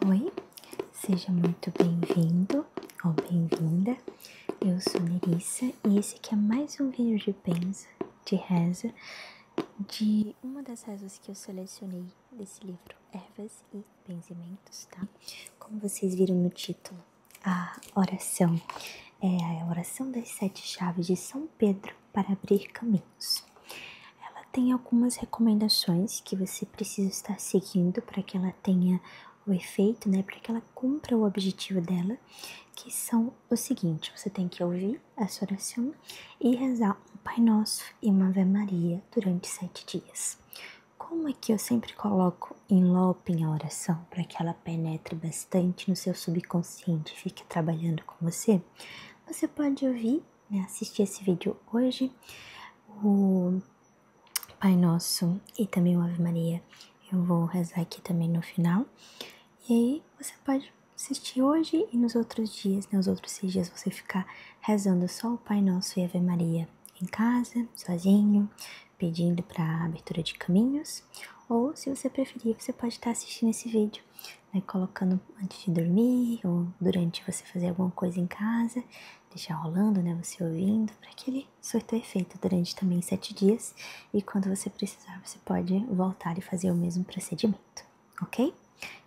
Oi, seja muito bem-vindo ou bem-vinda. Eu sou Nerissa e esse aqui é mais um vídeo de reza, de uma das rezas que eu selecionei desse livro, Ervas e Benzimentos, tá? Como vocês viram no título, a oração é a oração das 7 chaves de São Pedro para abrir caminhos. Ela tem algumas recomendações que você precisa estar seguindo para que ela tenha o efeito, né, para que ela cumpra o objetivo dela, que são o seguinte: você tem que ouvir essa oração e rezar um Pai Nosso e uma Ave Maria durante 7 dias. Como é que eu sempre coloco em looping a oração para que ela penetre bastante no seu subconsciente e fique trabalhando com você? Você pode ouvir, né, assistir esse vídeo hoje, o Pai Nosso e também o Ave Maria. Eu vou rezar aqui também no final. E aí você pode assistir hoje e nos outros dias, né? Os outros 6 dias você ficar rezando só o Pai Nosso e a Ave Maria em casa, sozinho, pedindo para abertura de caminhos. Ou, se você preferir, você pode estar assistindo esse vídeo, né, colocando antes de dormir ou durante você fazer alguma coisa em casa, deixar rolando, né, você ouvindo, para que ele surta efeito durante também 7 dias. E quando você precisar, você pode voltar e fazer o mesmo procedimento, ok?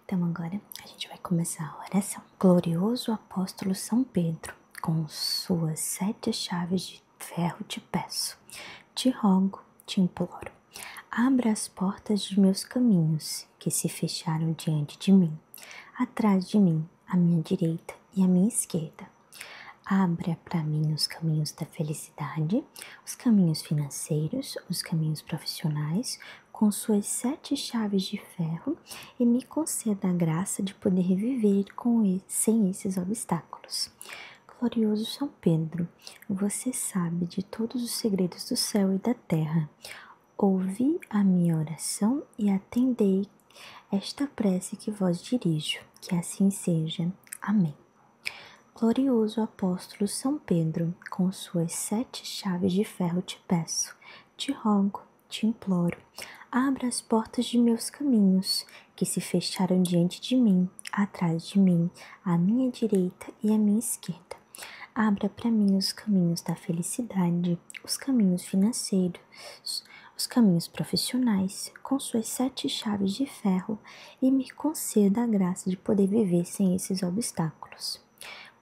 Então agora a gente vai começar a oração. Glorioso apóstolo São Pedro, com suas 7 chaves de ferro te peço, te rogo, te imploro. Abra as portas de meus caminhos, que se fecharam diante de mim, atrás de mim, à minha direita e à minha esquerda. Abra para mim os caminhos da felicidade, os caminhos financeiros, os caminhos profissionais, com suas 7 chaves de ferro, e me conceda a graça de poder viver sem esses obstáculos. Glorioso São Pedro, você sabe de todos os segredos do céu e da terra. Ouvi a minha oração e atendei esta prece que vos dirijo, que assim seja. Amém. Glorioso apóstolo São Pedro, com suas 7 chaves de ferro te peço, te rogo, te imploro, abra as portas de meus caminhos, que se fecharam diante de mim, atrás de mim, à minha direita e à minha esquerda. Abra para mim os caminhos da felicidade, os caminhos financeiros, os caminhos profissionais, com suas 7 chaves de ferro, e me conceda a graça de poder viver sem esses obstáculos.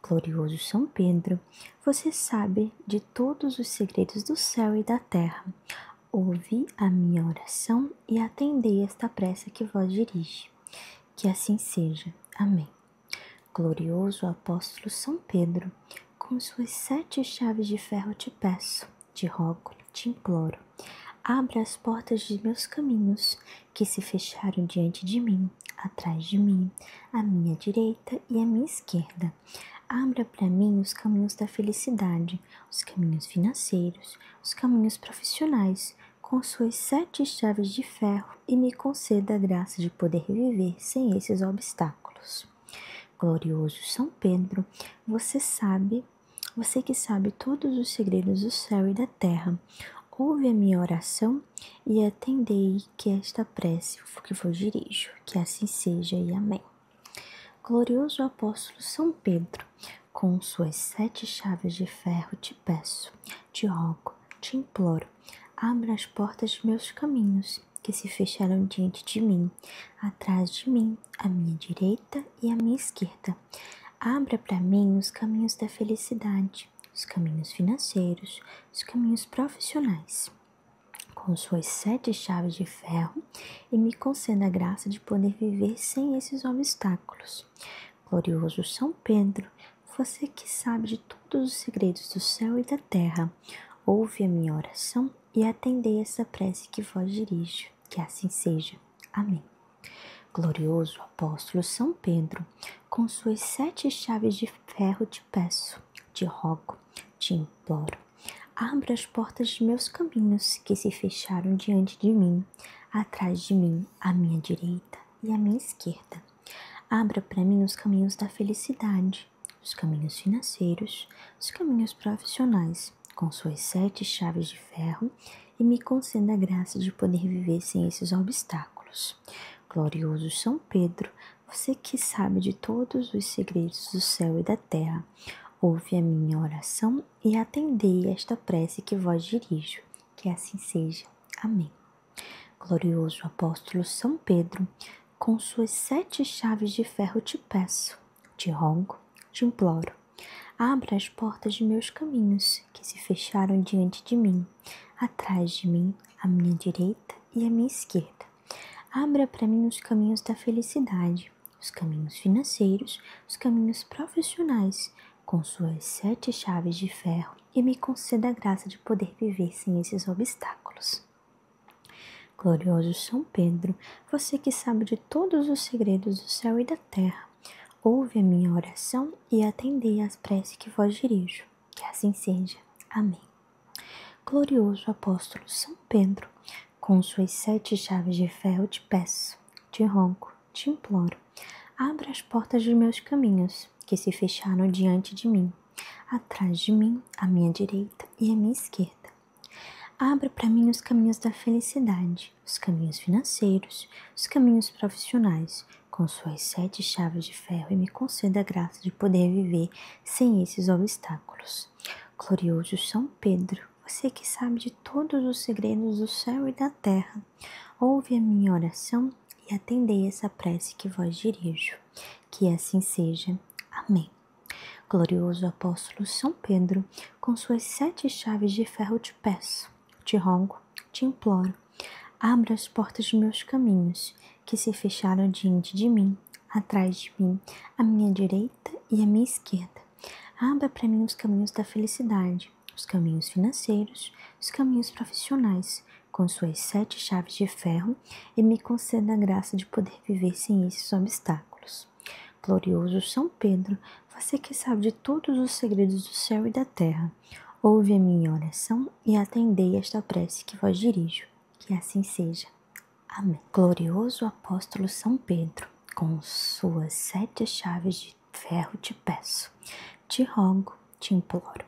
Glorioso São Pedro, você sabe de todos os segredos do céu e da terra. Ouvi a minha oração e atendei esta prece que vos dirige. Que assim seja. Amém. Glorioso apóstolo São Pedro, com suas 7 chaves de ferro te peço, te rogo, te imploro. Abra as portas de meus caminhos, que se fecharam diante de mim, atrás de mim, à minha direita e à minha esquerda. Abra para mim os caminhos da felicidade, os caminhos financeiros, os caminhos profissionais, com suas 7 chaves de ferro, e me conceda a graça de poder viver sem esses obstáculos. Glorioso São Pedro, você que sabe todos os segredos do céu e da terra, ouve a minha oração e atendei que esta prece que vos dirijo, que assim seja e amém. Glorioso apóstolo São Pedro, com suas 7 chaves de ferro te peço, te rogo, te imploro, abra as portas de meus caminhos, que se fecharam diante de mim, atrás de mim, à minha direita e à minha esquerda. Abra para mim os caminhos da felicidade, os caminhos financeiros, os caminhos profissionais, com suas 7 chaves de ferro, e me conceda a graça de poder viver sem esses obstáculos. Glorioso São Pedro, você que sabe de todos os segredos do céu e da terra, ouve a minha oração e atendei essa prece que vos dirijo, que assim seja. Amém. Glorioso apóstolo São Pedro, com suas 7 chaves de ferro te peço, te rogo, te imploro. Abra as portas de meus caminhos, que se fecharam diante de mim, atrás de mim, à minha direita e à minha esquerda. Abra para mim os caminhos da felicidade, os caminhos financeiros, os caminhos profissionais, com suas 7 chaves de ferro, e me conceda a graça de poder viver sem esses obstáculos. Glorioso São Pedro, você que sabe de todos os segredos do céu e da terra, ouve a minha oração e atendei esta prece que vos dirijo, que assim seja. Amém. Glorioso apóstolo São Pedro, com suas 7 chaves de ferro te peço, te rogo, te imploro, abra as portas de meus caminhos, que se fecharam diante de mim, atrás de mim, à minha direita e à minha esquerda. Abra para mim os caminhos da felicidade, os caminhos financeiros, os caminhos profissionais, com suas 7 chaves de ferro, e me conceda a graça de poder viver sem esses obstáculos. Glorioso São Pedro, você que sabe de todos os segredos do céu e da terra, ouve a minha oração e atendei às preces que vos dirijo. Que assim seja. Amém. Glorioso apóstolo São Pedro, com suas 7 chaves de ferro te peço, te rogo, te imploro, abra as portas dos meus caminhos, que se fecharam diante de mim, atrás de mim, à minha direita e à minha esquerda. Abra para mim os caminhos da felicidade, os caminhos financeiros, os caminhos profissionais, com suas 7 chaves de ferro, e me conceda a graça de poder viver sem esses obstáculos. Glorioso São Pedro, você que sabe de todos os segredos do céu e da terra, ouve a minha oração e atendei essa prece que vos dirijo. Que assim seja. Amém. Glorioso apóstolo São Pedro, com suas 7 chaves de ferro te peço, te rogo, te imploro, abra as portas de meus caminhos, que se fecharam diante de mim, atrás de mim, à minha direita e à minha esquerda. Abra para mim os caminhos da felicidade, os caminhos financeiros, os caminhos profissionais, com suas 7 chaves de ferro, e me conceda a graça de poder viver sem esses obstáculos. Glorioso São Pedro, você que sabe de todos os segredos do céu e da terra, ouve a minha oração e atendei esta prece que vos dirijo. Que assim seja. Amém. Glorioso apóstolo São Pedro, com suas 7 chaves de ferro te peço, te rogo, te imploro,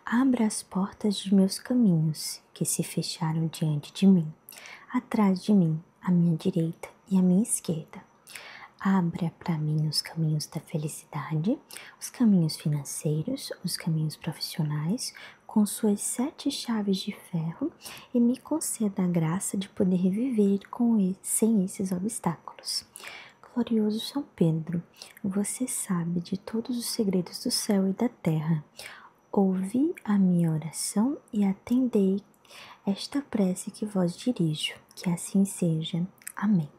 abra as portas de meus caminhos, que se fecharam diante de mim, atrás de mim, à minha direita e à minha esquerda. Abra para mim os caminhos da felicidade, os caminhos financeiros, os caminhos profissionais, com suas 7 chaves de ferro, e me conceda a graça de poder viver sem esses obstáculos. Glorioso São Pedro, você sabe de todos os segredos do céu e da terra. Ouvi a minha oração e atendei esta prece que vos dirijo. Que assim seja. Amém.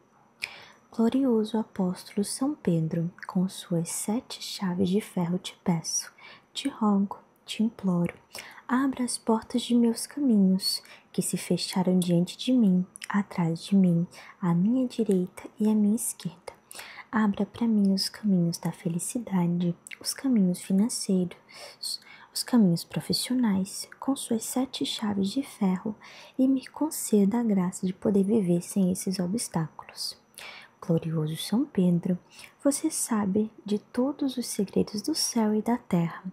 Glorioso apóstolo São Pedro, com suas 7 chaves de ferro te peço, te rogo, te imploro, abra as portas de meus caminhos, que se fecharam diante de mim, atrás de mim, à minha direita e à minha esquerda. Abra para mim os caminhos da felicidade, os caminhos financeiros, os caminhos profissionais, com suas 7 chaves de ferro, e me conceda a graça de poder viver sem esses obstáculos. Glorioso São Pedro, você sabe de todos os segredos do céu e da terra.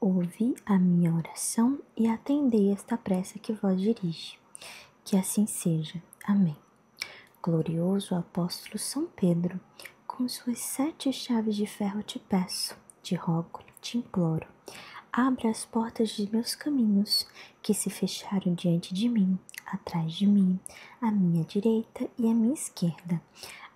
Ouvi a minha oração e atendei esta prece que vos dirige. Que assim seja. Amém. Glorioso apóstolo São Pedro, com suas 7 chaves de ferro te peço, te rogo, te imploro. Abra as portas de meus caminhos, que se fecharam diante de mim, atrás de mim, à minha direita e à minha esquerda.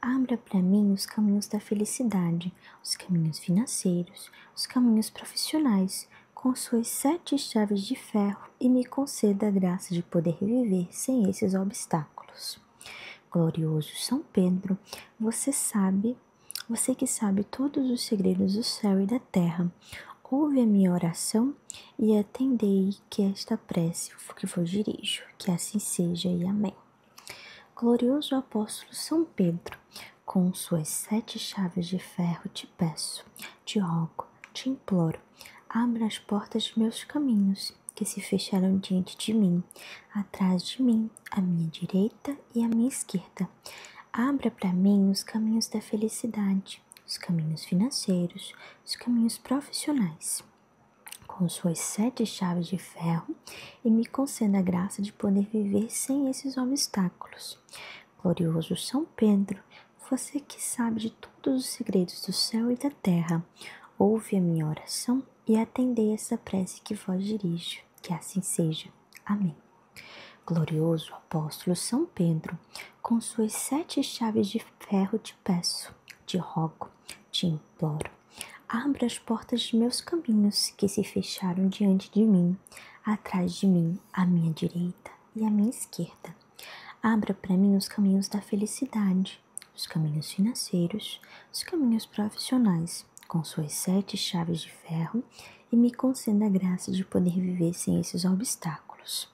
Abra para mim os caminhos da felicidade, os caminhos financeiros, os caminhos profissionais, com suas 7 chaves de ferro, e me conceda a graça de poder viver sem esses obstáculos. Glorioso São Pedro, você que sabe todos os segredos do céu e da terra, ouve a minha oração e atendei que esta prece que vos dirijo. Que assim seja e amém. Glorioso apóstolo São Pedro, com suas 7 chaves de ferro te peço, te rogo, te imploro, abra as portas de meus caminhos, que se fecharam diante de mim, atrás de mim, à minha direita e à minha esquerda. Abra para mim os caminhos da felicidade, os caminhos financeiros, os caminhos profissionais, com suas 7 chaves de ferro, e me conceda a graça de poder viver sem esses obstáculos. Glorioso São Pedro, você que sabe de todos os segredos do céu e da terra, ouve a minha oração e atendei essa prece que vos dirijo, que assim seja. Amém. Glorioso apóstolo São Pedro, com suas 7 chaves de ferro te peço, te rogo, te imploro. Abra as portas de meus caminhos que se fecharam diante de mim, atrás de mim, à minha direita e à minha esquerda. Abra para mim os caminhos da felicidade, os caminhos financeiros, os caminhos profissionais, com suas 7 chaves de ferro e me conceda a graça de poder viver sem esses obstáculos.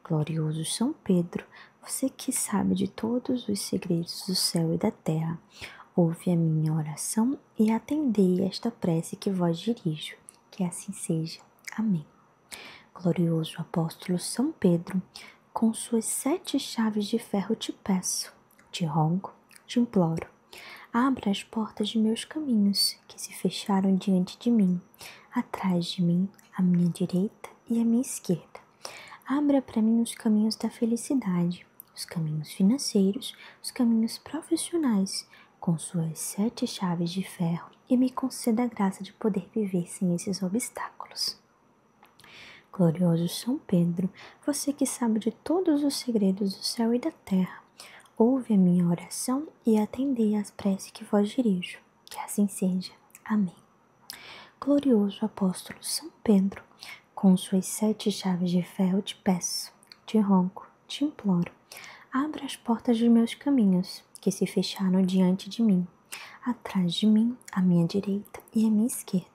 Glorioso São Pedro, você que sabe de todos os segredos do céu e da terra, ouve a minha oração e atendei esta prece que vos dirijo, que assim seja. Amém. Glorioso apóstolo São Pedro, com suas 7 chaves de ferro te peço, te rogo, te imploro. Abra as portas de meus caminhos que se fecharam diante de mim, atrás de mim, à minha direita e à minha esquerda. Abra para mim os caminhos da felicidade, os caminhos financeiros, os caminhos profissionais, com suas 7 chaves de ferro e me conceda a graça de poder viver sem esses obstáculos. Glorioso São Pedro, você que sabe de todos os segredos do céu e da terra, ouve a minha oração e atendei às preces que vos dirijo, que assim seja. Amém. Glorioso apóstolo São Pedro, com suas 7 chaves de ferro te peço, te rogo, te imploro. Abra as portas dos meus caminhos, que se fecharam diante de mim, atrás de mim, à minha direita e à minha esquerda.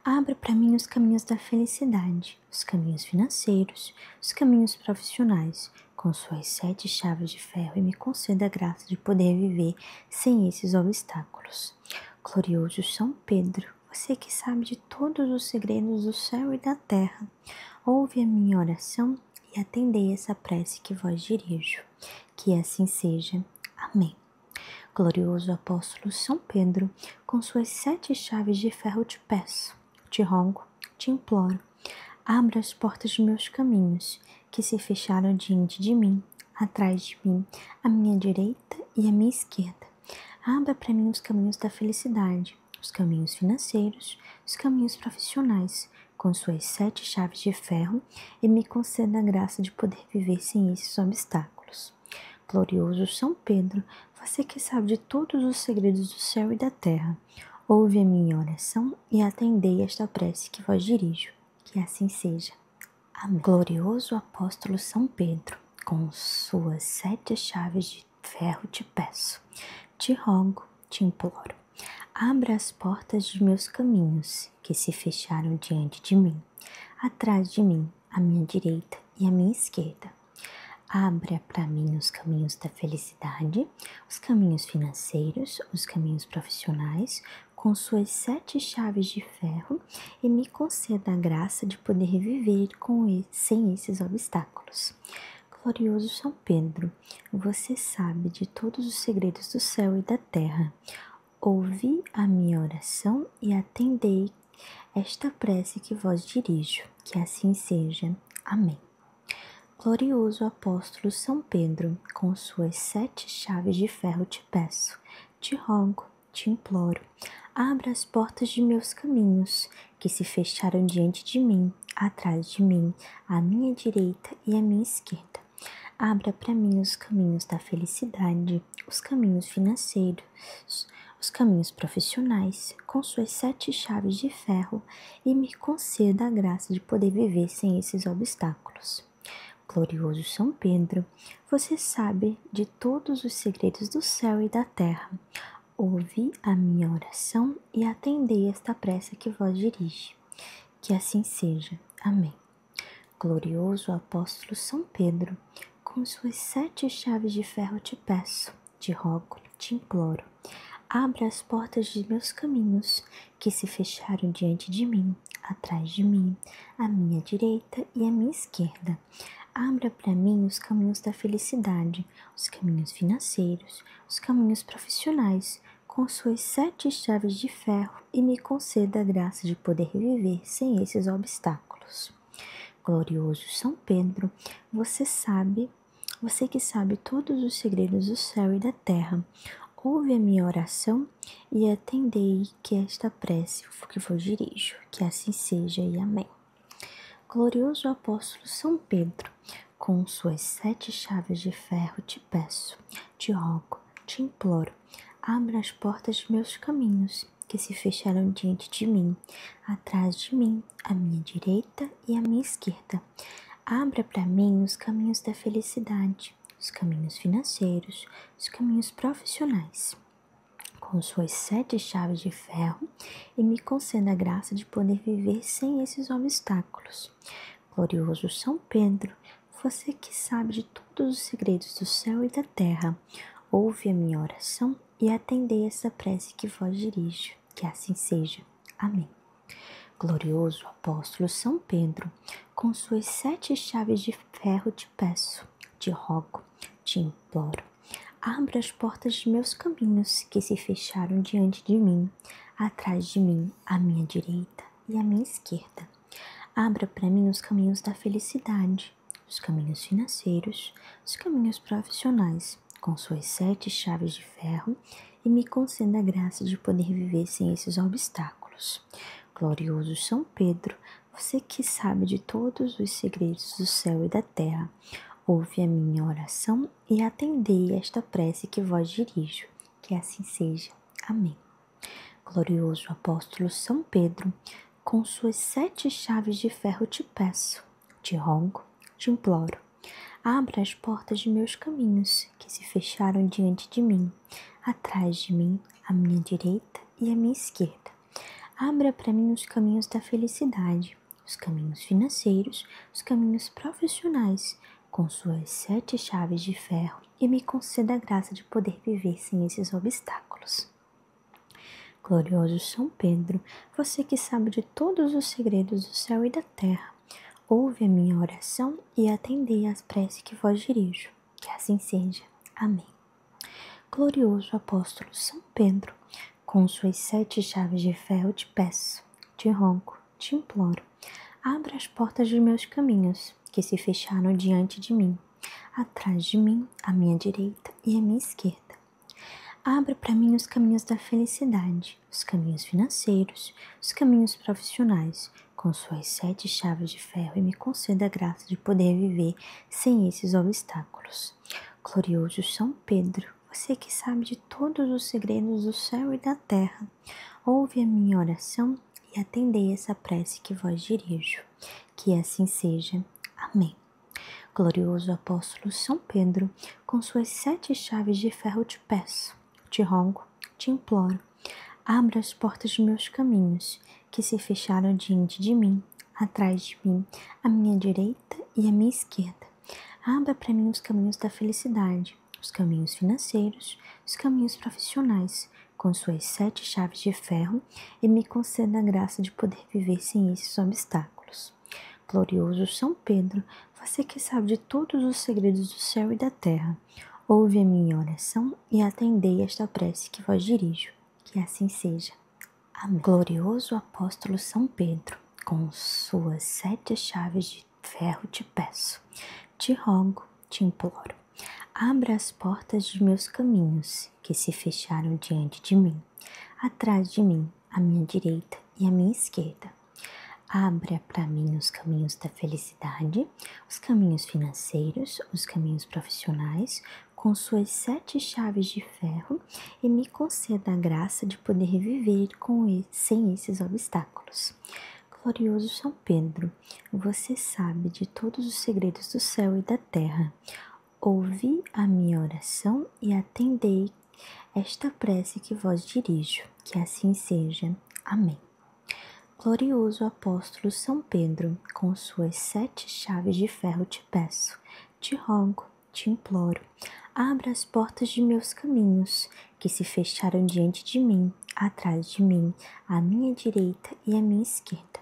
Abra para mim os caminhos da felicidade, os caminhos financeiros, os caminhos profissionais, com suas 7 chaves de ferro e me conceda a graça de poder viver sem esses obstáculos. Glorioso São Pedro, você que sabe de todos os segredos do céu e da terra, ouve a minha oração e atendei essa prece que vos dirijo. Que assim seja. Amém. Glorioso apóstolo São Pedro, com suas 7 chaves de ferro te peço, te rogo, te imploro. Abra as portas de meus caminhos, que se fecharam diante de mim, atrás de mim, à minha direita e à minha esquerda. Abra para mim os caminhos da felicidade, os caminhos financeiros, os caminhos profissionais, com suas 7 chaves de ferro e me conceda a graça de poder viver sem esses obstáculos. Glorioso São Pedro, você que sabe de todos os segredos do céu e da terra, ouve a minha oração e atendei esta prece que vos dirijo, que assim seja. Amém. Glorioso apóstolo São Pedro, com suas 7 chaves de ferro te peço, te rogo, te imploro. Abra as portas de meus caminhos, que se fecharam diante de mim, atrás de mim, à minha direita e à minha esquerda. Abra para mim os caminhos da felicidade, os caminhos financeiros, os caminhos profissionais, com suas 7 chaves de ferro e me conceda a graça de poder viver sem esses obstáculos. Glorioso São Pedro, você sabe de todos os segredos do céu e da terra. Ouvi a minha oração e atendei esta prece que vos dirijo, que assim seja. Amém. Glorioso apóstolo São Pedro, com suas 7 chaves de ferro te peço, te rogo, te imploro. Abra as portas de meus caminhos, que se fecharam diante de mim, atrás de mim, à minha direita e à minha esquerda. Abra para mim os caminhos da felicidade, os caminhos financeiros, os caminhos profissionais, com suas 7 chaves de ferro e me conceda a graça de poder viver sem esses obstáculos. Glorioso São Pedro, você sabe de todos os segredos do céu e da terra. Ouvi a minha oração e atendei esta prece que vos dirige. Que assim seja. Amém. Glorioso apóstolo São Pedro, com suas 7 chaves de ferro te peço, te rogo, te imploro. Abra as portas de meus caminhos, que se fecharam diante de mim, atrás de mim, à minha direita e à minha esquerda. Abra para mim os caminhos da felicidade, os caminhos financeiros, os caminhos profissionais, com suas 7 chaves de ferro e me conceda a graça de poder viver sem esses obstáculos. Glorioso São Pedro, você que sabe todos os segredos do céu e da terra, ouve a minha oração e atendei que esta prece que vos dirijo, que assim seja e amém. Glorioso apóstolo São Pedro, com suas 7 chaves de ferro te peço, te rogo, te imploro, abra as portas de meus caminhos, que se fecharam diante de mim, atrás de mim, à minha direita e à minha esquerda. Abra para mim os caminhos da felicidade, os caminhos financeiros, os caminhos profissionais, com suas 7 chaves de ferro, e me conceda a graça de poder viver sem esses obstáculos. Glorioso São Pedro, você que sabe de todos os segredos do céu e da terra, ouve a minha oração e atendei essa prece que vos dirijo, que assim seja. Amém. Glorioso apóstolo São Pedro, com suas 7 chaves de ferro te peço, te rogo, te imploro, abra as portas de meus caminhos que se fecharam diante de mim, atrás de mim, à minha direita e à minha esquerda. Abra para mim os caminhos da felicidade, os caminhos financeiros, os caminhos profissionais, com suas 7 chaves de ferro, e me conceda a graça de poder viver sem esses obstáculos. Glorioso São Pedro, você que sabe de todos os segredos do céu e da terra, ouve a minha oração e atendei esta prece que vos dirijo, que assim seja. Amém. Glorioso apóstolo São Pedro, com suas 7 chaves de ferro te peço, te rogo, te imploro, abra as portas de meus caminhos que se fecharam diante de mim, atrás de mim, à minha direita e à minha esquerda. Abra para mim os caminhos da felicidade, os caminhos financeiros, os caminhos profissionais, com suas 7 chaves de ferro, e me conceda a graça de poder viver sem esses obstáculos. Glorioso São Pedro, você que sabe de todos os segredos do céu e da terra, ouve a minha oração e atendei às preces que vos dirijo, que assim seja. Amém. Glorioso apóstolo São Pedro, com suas 7 chaves de ferro te peço, te rogo, te imploro, abra as portas de meus caminhos, que se fecharam diante de mim, atrás de mim, à minha direita e à minha esquerda. Abra para mim os caminhos da felicidade, os caminhos financeiros, os caminhos profissionais, com suas 7 chaves de ferro, e me conceda a graça de poder viver sem esses obstáculos. Glorioso São Pedro, você que sabe de todos os segredos do céu e da terra, ouve a minha oração e atendei essa prece que vos dirijo, que assim seja. Amém. Glorioso apóstolo São Pedro, com suas 7 chaves de ferro te peço, te rogo, te imploro, abra as portas de meus caminhos, que se fecharam diante de mim, atrás de mim, à minha direita e à minha esquerda. Abra para mim os caminhos da felicidade, os caminhos financeiros, os caminhos profissionais, com suas 7 chaves de ferro, e me conceda a graça de poder viver sem esses obstáculos. Glorioso São Pedro, você que sabe de todos os segredos do céu e da terra, ouve a minha oração e atendei esta prece que vos dirijo, que assim seja. Amém. Glorioso apóstolo São Pedro, com suas 7 chaves de ferro te peço, te rogo, te imploro, abra as portas de meus caminhos, que se fecharam diante de mim, atrás de mim, à minha direita e à minha esquerda. Abra para mim os caminhos da felicidade, os caminhos financeiros, os caminhos profissionais, com suas 7 chaves de ferro, e me conceda a graça de poder viver sem esses obstáculos. Glorioso São Pedro, você sabe de todos os segredos do céu e da terra. Ouvi a minha oração e atendei esta prece que vos dirijo, que assim seja. Amém. Glorioso apóstolo São Pedro, com suas 7 chaves de ferro te peço, te rogo, te imploro, abra as portas de meus caminhos, que se fecharam diante de mim, atrás de mim, à minha direita e à minha esquerda.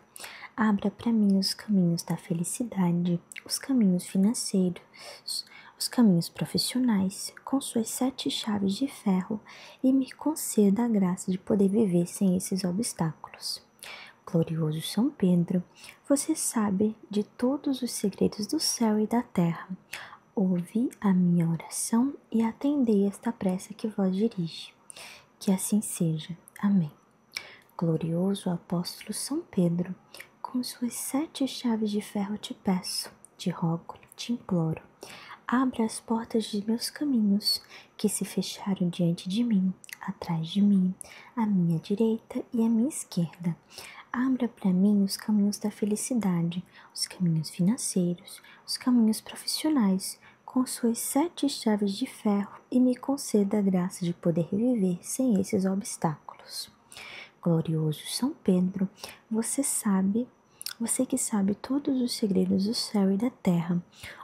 Abra para mim os caminhos da felicidade, os caminhos financeiros, os caminhos profissionais, com suas 7 chaves de ferro, e me conceda a graça de poder viver sem esses obstáculos. Glorioso São Pedro, você sabe de todos os segredos do céu e da terra. ouvi a minha oração e atendei esta prece que vos dirige. Que assim seja. Amém. Glorioso apóstolo São Pedro, com suas 7 chaves de ferro te peço, te rogo, te imploro. Abra as portas de meus caminhos, que se fecharam diante de mim, atrás de mim, à minha direita e à minha esquerda. Abra para mim os caminhos da felicidade, os caminhos financeiros, os caminhos profissionais, com suas 7 chaves de ferro e me conceda a graça de poder viver sem esses obstáculos. Glorioso São Pedro, você que sabe todos os segredos do céu e da terra,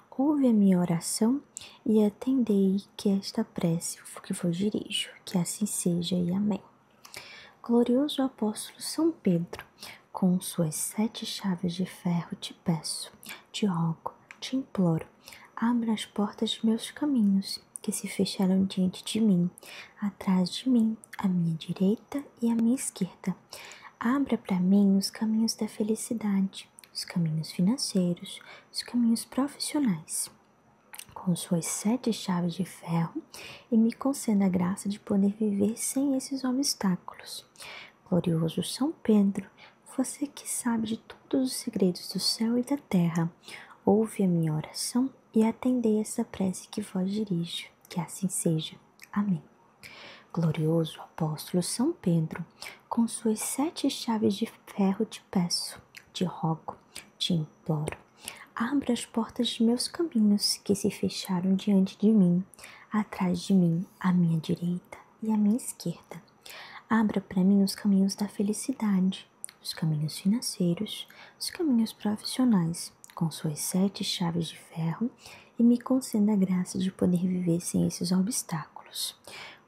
ouve a minha oração e atendei que esta prece que vos dirijo, que assim seja e amém. Glorioso apóstolo São Pedro, com suas 7 chaves de ferro te peço, te rogo, te imploro, abra as portas de meus caminhos, que se fecharam diante de mim, atrás de mim, à minha direita e à minha esquerda. Abra para mim os caminhos da felicidade, os caminhos financeiros, os caminhos profissionais, com suas 7 chaves de ferro e me conceda a graça de poder viver sem esses obstáculos. Glorioso São Pedro, você que sabe de todos os segredos do céu e da terra, ouve a minha oração e atendei essa prece que vos dirijo, que assim seja. Amém. Glorioso apóstolo São Pedro, com suas 7 chaves de ferro te peço, te rogo, te imploro. Abra as portas de meus caminhos que se fecharam diante de mim, atrás de mim, à minha direita e à minha esquerda. Abra para mim os caminhos da felicidade, os caminhos financeiros, os caminhos profissionais, com suas 7 chaves de ferro e me conceda a graça de poder viver sem esses obstáculos.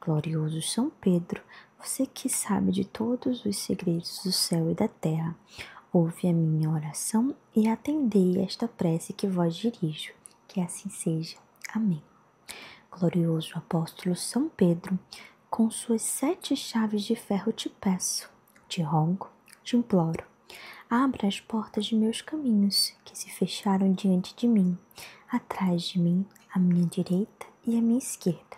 Glorioso São Pedro, você que sabe de todos os segredos do céu e da terra, ouve a minha oração e atendei esta prece que vos dirijo, que assim seja. Amém. Glorioso apóstolo São Pedro, com suas 7 chaves de ferro te peço, te rogo, te imploro. Abra as portas de meus caminhos, que se fecharam diante de mim, atrás de mim, à minha direita e à minha esquerda.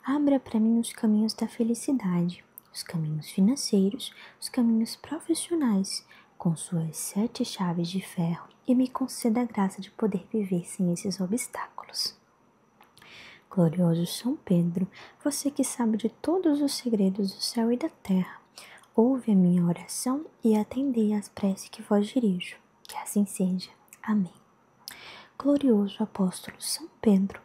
Abra para mim os caminhos da felicidade, os caminhos financeiros, os caminhos profissionais, com suas 7 chaves de ferro e me conceda a graça de poder viver sem esses obstáculos. Glorioso São Pedro, você que sabe de todos os segredos do céu e da terra, ouve a minha oração e atendei às preces que vos dirijo, que assim seja. Amém. Glorioso apóstolo São Pedro,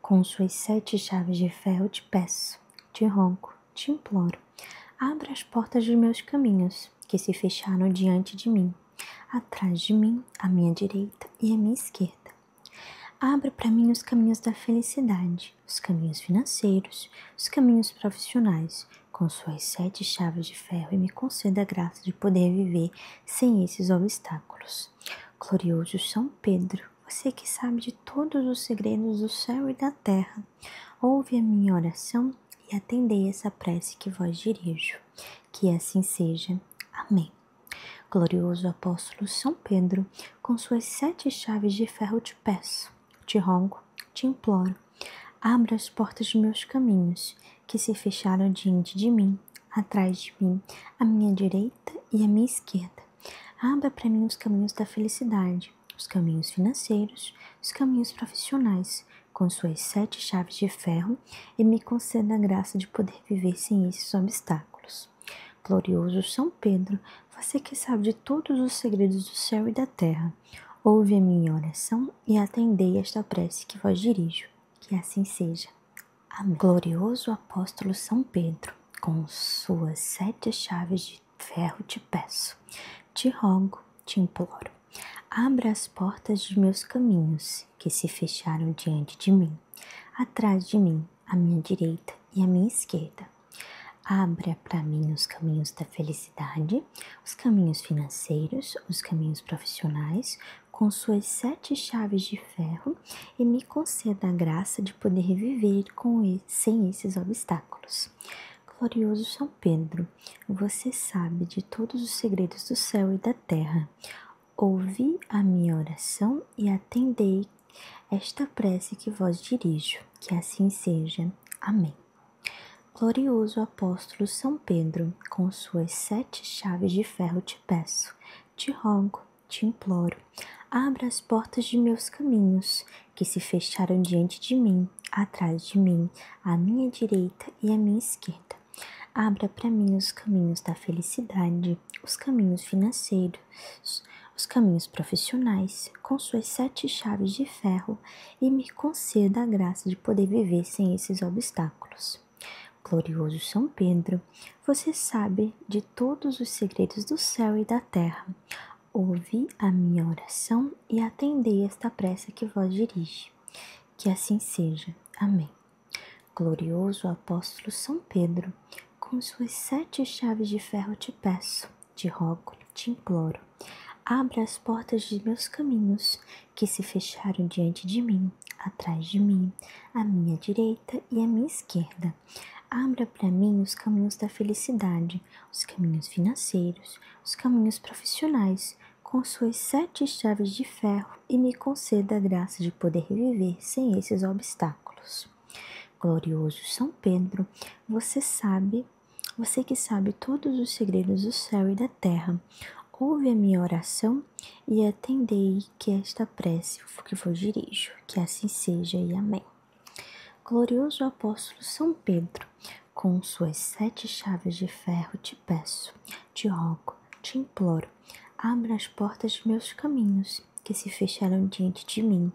com suas 7 chaves de ferro te peço, te rogo, te imploro, abra as portas de meus caminhos, que se fecharam diante de mim, atrás de mim, à minha direita e à minha esquerda. Abra para mim os caminhos da felicidade, os caminhos financeiros, os caminhos profissionais, com suas 7 chaves de ferro e me conceda a graça de poder viver sem esses obstáculos. Glorioso São Pedro, você que sabe de todos os segredos do céu e da terra, ouve a minha oração e atendei essa prece que vos dirijo. Que assim seja. Amém. Glorioso apóstolo São Pedro, com suas 7 chaves de ferro te peço, te rogo, te imploro, abra as portas de meus caminhos, que se fecharam diante de mim, atrás de mim, à minha direita e à minha esquerda. Abra para mim os caminhos da felicidade, os caminhos financeiros, os caminhos profissionais, com suas 7 chaves de ferro e me conceda a graça de poder viver sem esses obstáculos. Glorioso São Pedro, você que sabe de todos os segredos do céu e da terra, ouve a minha oração e atendei esta prece que vos dirijo, que assim seja. Amém. Glorioso apóstolo São Pedro, com suas 7 chaves de ferro te peço, te rogo, te imploro. Abra as portas de meus caminhos, que se fecharam diante de mim, atrás de mim, à minha direita e à minha esquerda. Abra para mim os caminhos da felicidade, os caminhos financeiros, os caminhos profissionais, com suas 7 chaves de ferro e me conceda a graça de poder viver sem esses obstáculos. Glorioso São Pedro, você sabe de todos os segredos do céu e da terra. Ouvi a minha oração e atendei esta prece que vos dirijo, que assim seja. Amém. Glorioso apóstolo São Pedro, com suas 7 chaves de ferro te peço, te rogo, te imploro, abra as portas de meus caminhos, que se fecharam diante de mim, atrás de mim, à minha direita e à minha esquerda. Abra para mim os caminhos da felicidade, os caminhos financeiros, os caminhos profissionais, com suas 7 chaves de ferro, e me conceda a graça de poder viver sem esses obstáculos. Glorioso São Pedro, você sabe de todos os segredos do céu e da terra. Ouvi a minha oração e atendei esta prece que vos dirige. Que assim seja. Amém. Glorioso apóstolo São Pedro, com suas 7 chaves de ferro te peço, te rogo, te imploro. Abra as portas de meus caminhos, que se fecharam diante de mim, atrás de mim, à minha direita e à minha esquerda. Abra para mim os caminhos da felicidade, os caminhos financeiros, os caminhos profissionais, com suas 7 chaves de ferro, e me conceda a graça de poder viver sem esses obstáculos. Glorioso São Pedro, você que sabe todos os segredos do céu e da terra, ouve a minha oração e atendei que esta prece que vos dirijo, que assim seja e amém. Glorioso apóstolo São Pedro, com suas 7 chaves de ferro te peço, te rogo, te imploro, abra as portas de meus caminhos, que se fecharam diante de mim,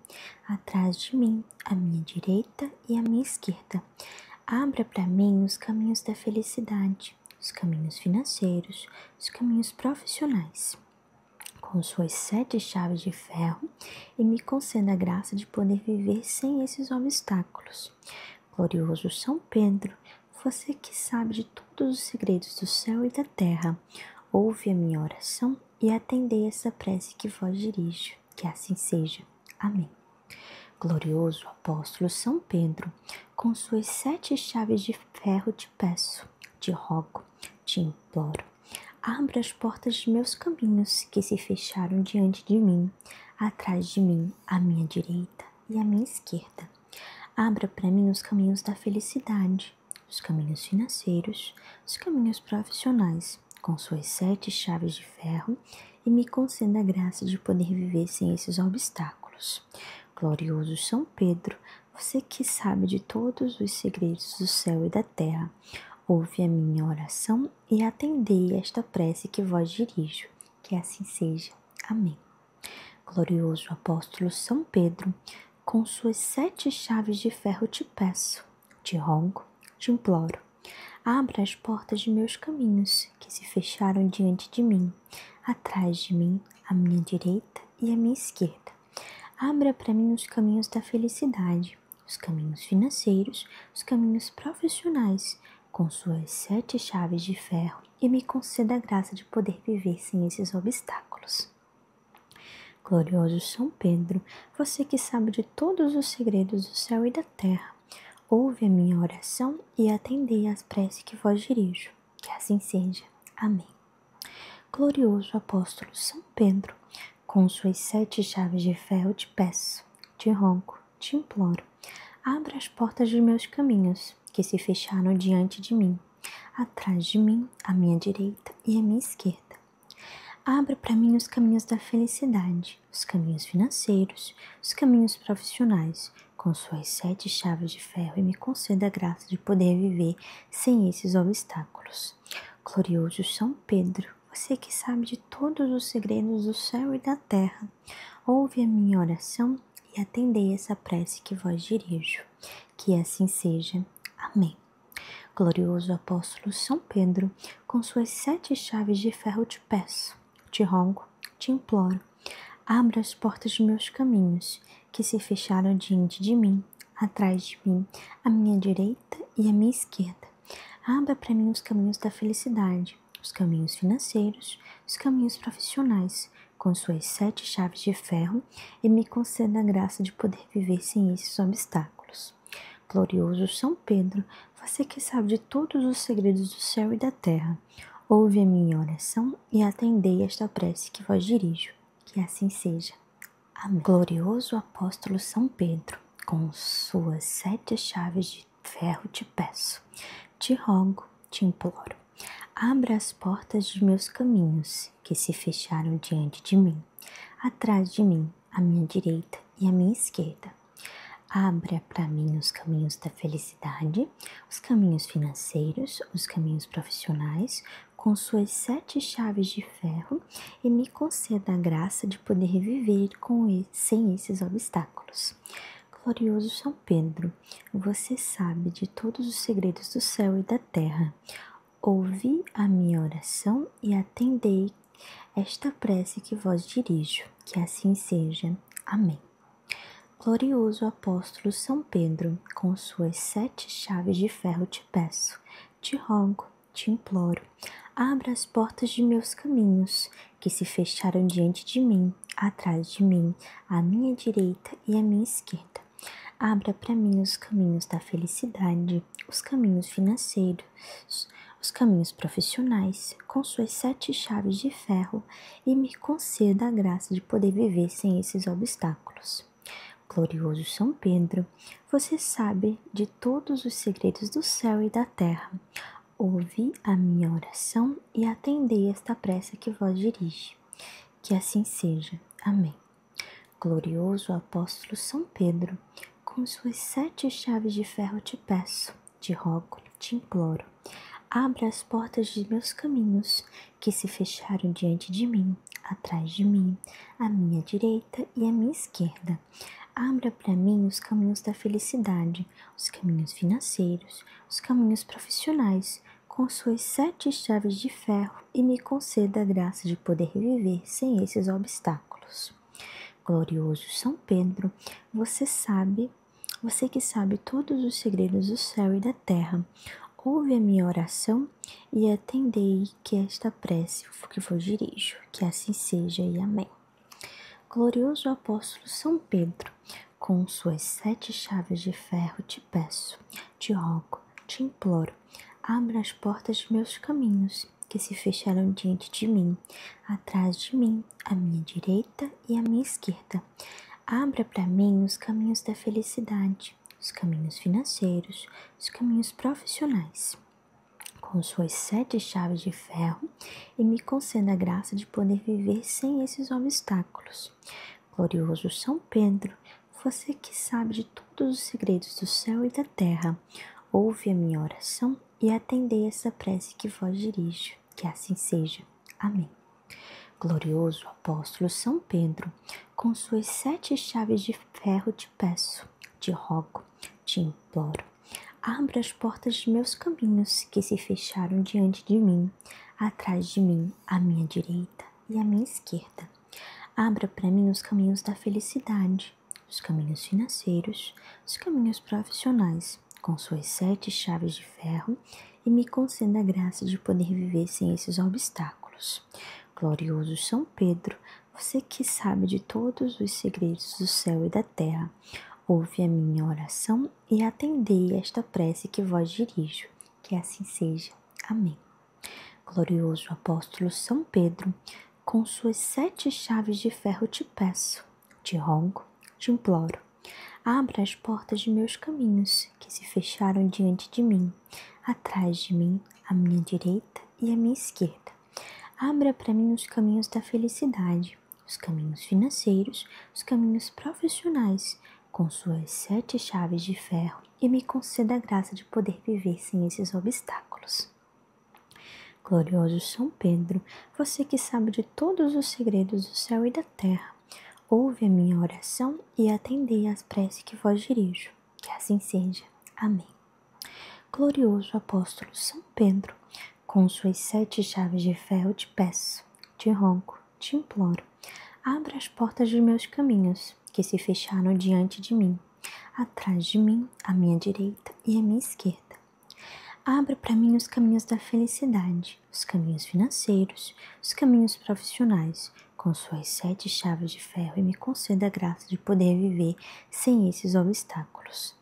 atrás de mim, à minha direita e à minha esquerda. Abra para mim os caminhos da felicidade, os caminhos financeiros, os caminhos profissionais, com suas 7 chaves de ferro, e me conceda a graça de poder viver sem esses obstáculos. Glorioso São Pedro, você que sabe de todos os segredos do céu e da terra, ouve a minha oração e atendei essa prece que vos dirijo, que assim seja. Amém. Glorioso apóstolo São Pedro, com suas 7 chaves de ferro te peço, te rogo, te imploro. Abra as portas de meus caminhos, que se fecharam diante de mim, atrás de mim, à minha direita e à minha esquerda. Abra para mim os caminhos da felicidade, os caminhos financeiros, os caminhos profissionais, com suas 7 chaves de ferro, e me conceda a graça de poder viver sem esses obstáculos. Glorioso São Pedro, você que sabe de todos os segredos do céu e da terra, ouve a minha oração e atendei esta prece que vos dirijo, que assim seja. Amém. Glorioso apóstolo São Pedro, com suas 7 chaves de ferro te peço, te rogo, te imploro. Abra as portas de meus caminhos, que se fecharam diante de mim, atrás de mim, à minha direita e à minha esquerda. Abra para mim os caminhos da felicidade, os caminhos financeiros, os caminhos profissionais, com suas 7 chaves de ferro, e me conceda a graça de poder viver sem esses obstáculos. Glorioso São Pedro, você que sabe de todos os segredos do céu e da terra, ouve a minha oração e atendei às preces que vos dirijo, que assim seja. Amém. Glorioso apóstolo São Pedro, com suas 7 chaves de ferro te peço, te rogo, te imploro, abra as portas dos meus caminhos, que se fecharam diante de mim, atrás de mim, à minha direita e à minha esquerda. Abra para mim os caminhos da felicidade, os caminhos financeiros, os caminhos profissionais, com suas 7 chaves de ferro, e me conceda a graça de poder viver sem esses obstáculos. Glorioso São Pedro, você que sabe de todos os segredos do céu e da terra, ouve a minha oração e atendei essa prece que vos dirijo. Que assim seja. Amém. Glorioso apóstolo São Pedro, com suas 7 chaves de ferro te peço, te rogo, te imploro, abra as portas de meus caminhos, que se fecharam diante de mim, atrás de mim, à minha direita e à minha esquerda. Abra para mim os caminhos da felicidade, os caminhos financeiros, os caminhos profissionais, com suas 7 chaves de ferro, e me conceda a graça de poder viver sem esses obstáculos. Glorioso São Pedro, você que sabe de todos os segredos do céu e da terra, ouve a minha oração e atendei esta prece que vos dirijo. Que assim seja. Amém. Glorioso apóstolo São Pedro, com suas 7 chaves de ferro te peço, te rogo, te imploro. Abra as portas de meus caminhos, que se fecharam diante de mim, atrás de mim, à minha direita e à minha esquerda. Abra para mim os caminhos da felicidade, os caminhos financeiros, os caminhos profissionais, com suas 7 chaves de ferro e me conceda a graça de poder viver sem esses obstáculos. Glorioso São Pedro, você sabe de todos os segredos do céu e da terra. Ouvi a minha oração e atendei esta prece que vos dirijo, que assim seja. Amém. Glorioso apóstolo São Pedro, com suas 7 chaves de ferro te peço, te rogo, te imploro, abra as portas de meus caminhos, que se fecharam diante de mim, atrás de mim, à minha direita e à minha esquerda. Abra para mim os caminhos da felicidade, os caminhos financeiros, os caminhos profissionais, com suas 7 chaves de ferro e me conceda a graça de poder viver sem esses obstáculos. Glorioso São Pedro, você sabe de todos os segredos do céu e da terra. Ouvi a minha oração e atendei esta prece que vos dirige. Que assim seja. Amém. Glorioso apóstolo São Pedro, com suas 7 chaves de ferro te peço, te rogo, te imploro. Abra as portas de meus caminhos, que se fecharam diante de mim, atrás de mim, à minha direita e à minha esquerda. Abra para mim os caminhos da felicidade, os caminhos financeiros, os caminhos profissionais, com suas 7 chaves de ferro e me conceda a graça de poder viver sem esses obstáculos. Glorioso São Pedro, você que sabe todos os segredos do céu e da terra, ouve a minha oração e atendei que esta prece que vos dirijo, que assim seja e amém. Glorioso apóstolo São Pedro, com suas 7 chaves de ferro te peço, te rogo, te imploro, abra as portas de meus caminhos, que se fecharam diante de mim, atrás de mim, à minha direita e à minha esquerda. Abra para mim os caminhos da felicidade, os caminhos financeiros, os caminhos profissionais, com suas 7 chaves de ferro e me conceda a graça de poder viver sem esses obstáculos. Glorioso São Pedro, você que sabe de todos os segredos do céu e da terra, ouve a minha oração e atendei essa prece que vos dirijo, que assim seja. Amém. Glorioso apóstolo São Pedro, com suas 7 chaves de ferro te peço, te rogo, te imploro. Abra as portas de meus caminhos, que se fecharam diante de mim, atrás de mim, à minha direita e à minha esquerda. Abra para mim os caminhos da felicidade, os caminhos financeiros, os caminhos profissionais, com suas 7 chaves de ferro e me conceda a graça de poder viver sem esses obstáculos. Glorioso São Pedro, você que sabe de todos os segredos do céu e da terra, ouve a minha oração e atendei esta prece que vos dirijo, que assim seja. Amém. Glorioso apóstolo São Pedro, com suas 7 chaves de ferro te peço, te rogo, te imploro. Abra as portas de meus caminhos, que se fecharam diante de mim, atrás de mim, à minha direita e à minha esquerda. Abra para mim os caminhos da felicidade, os caminhos financeiros, os caminhos profissionais, com suas 7 chaves de ferro e me conceda a graça de poder viver sem esses obstáculos. Glorioso São Pedro, você que sabe de todos os segredos do céu e da terra, ouve a minha oração e atendei às preces que vos dirijo, que assim seja. Amém. Glorioso apóstolo São Pedro, com suas 7 chaves de ferro te peço, te rogo, te imploro, abra as portas dos meus caminhos, que se fecharam diante de mim, atrás de mim, à minha direita e à minha esquerda. Abra para mim os caminhos da felicidade, os caminhos financeiros, os caminhos profissionais, com suas 7 chaves de ferro e me conceda a graça de poder viver sem esses obstáculos.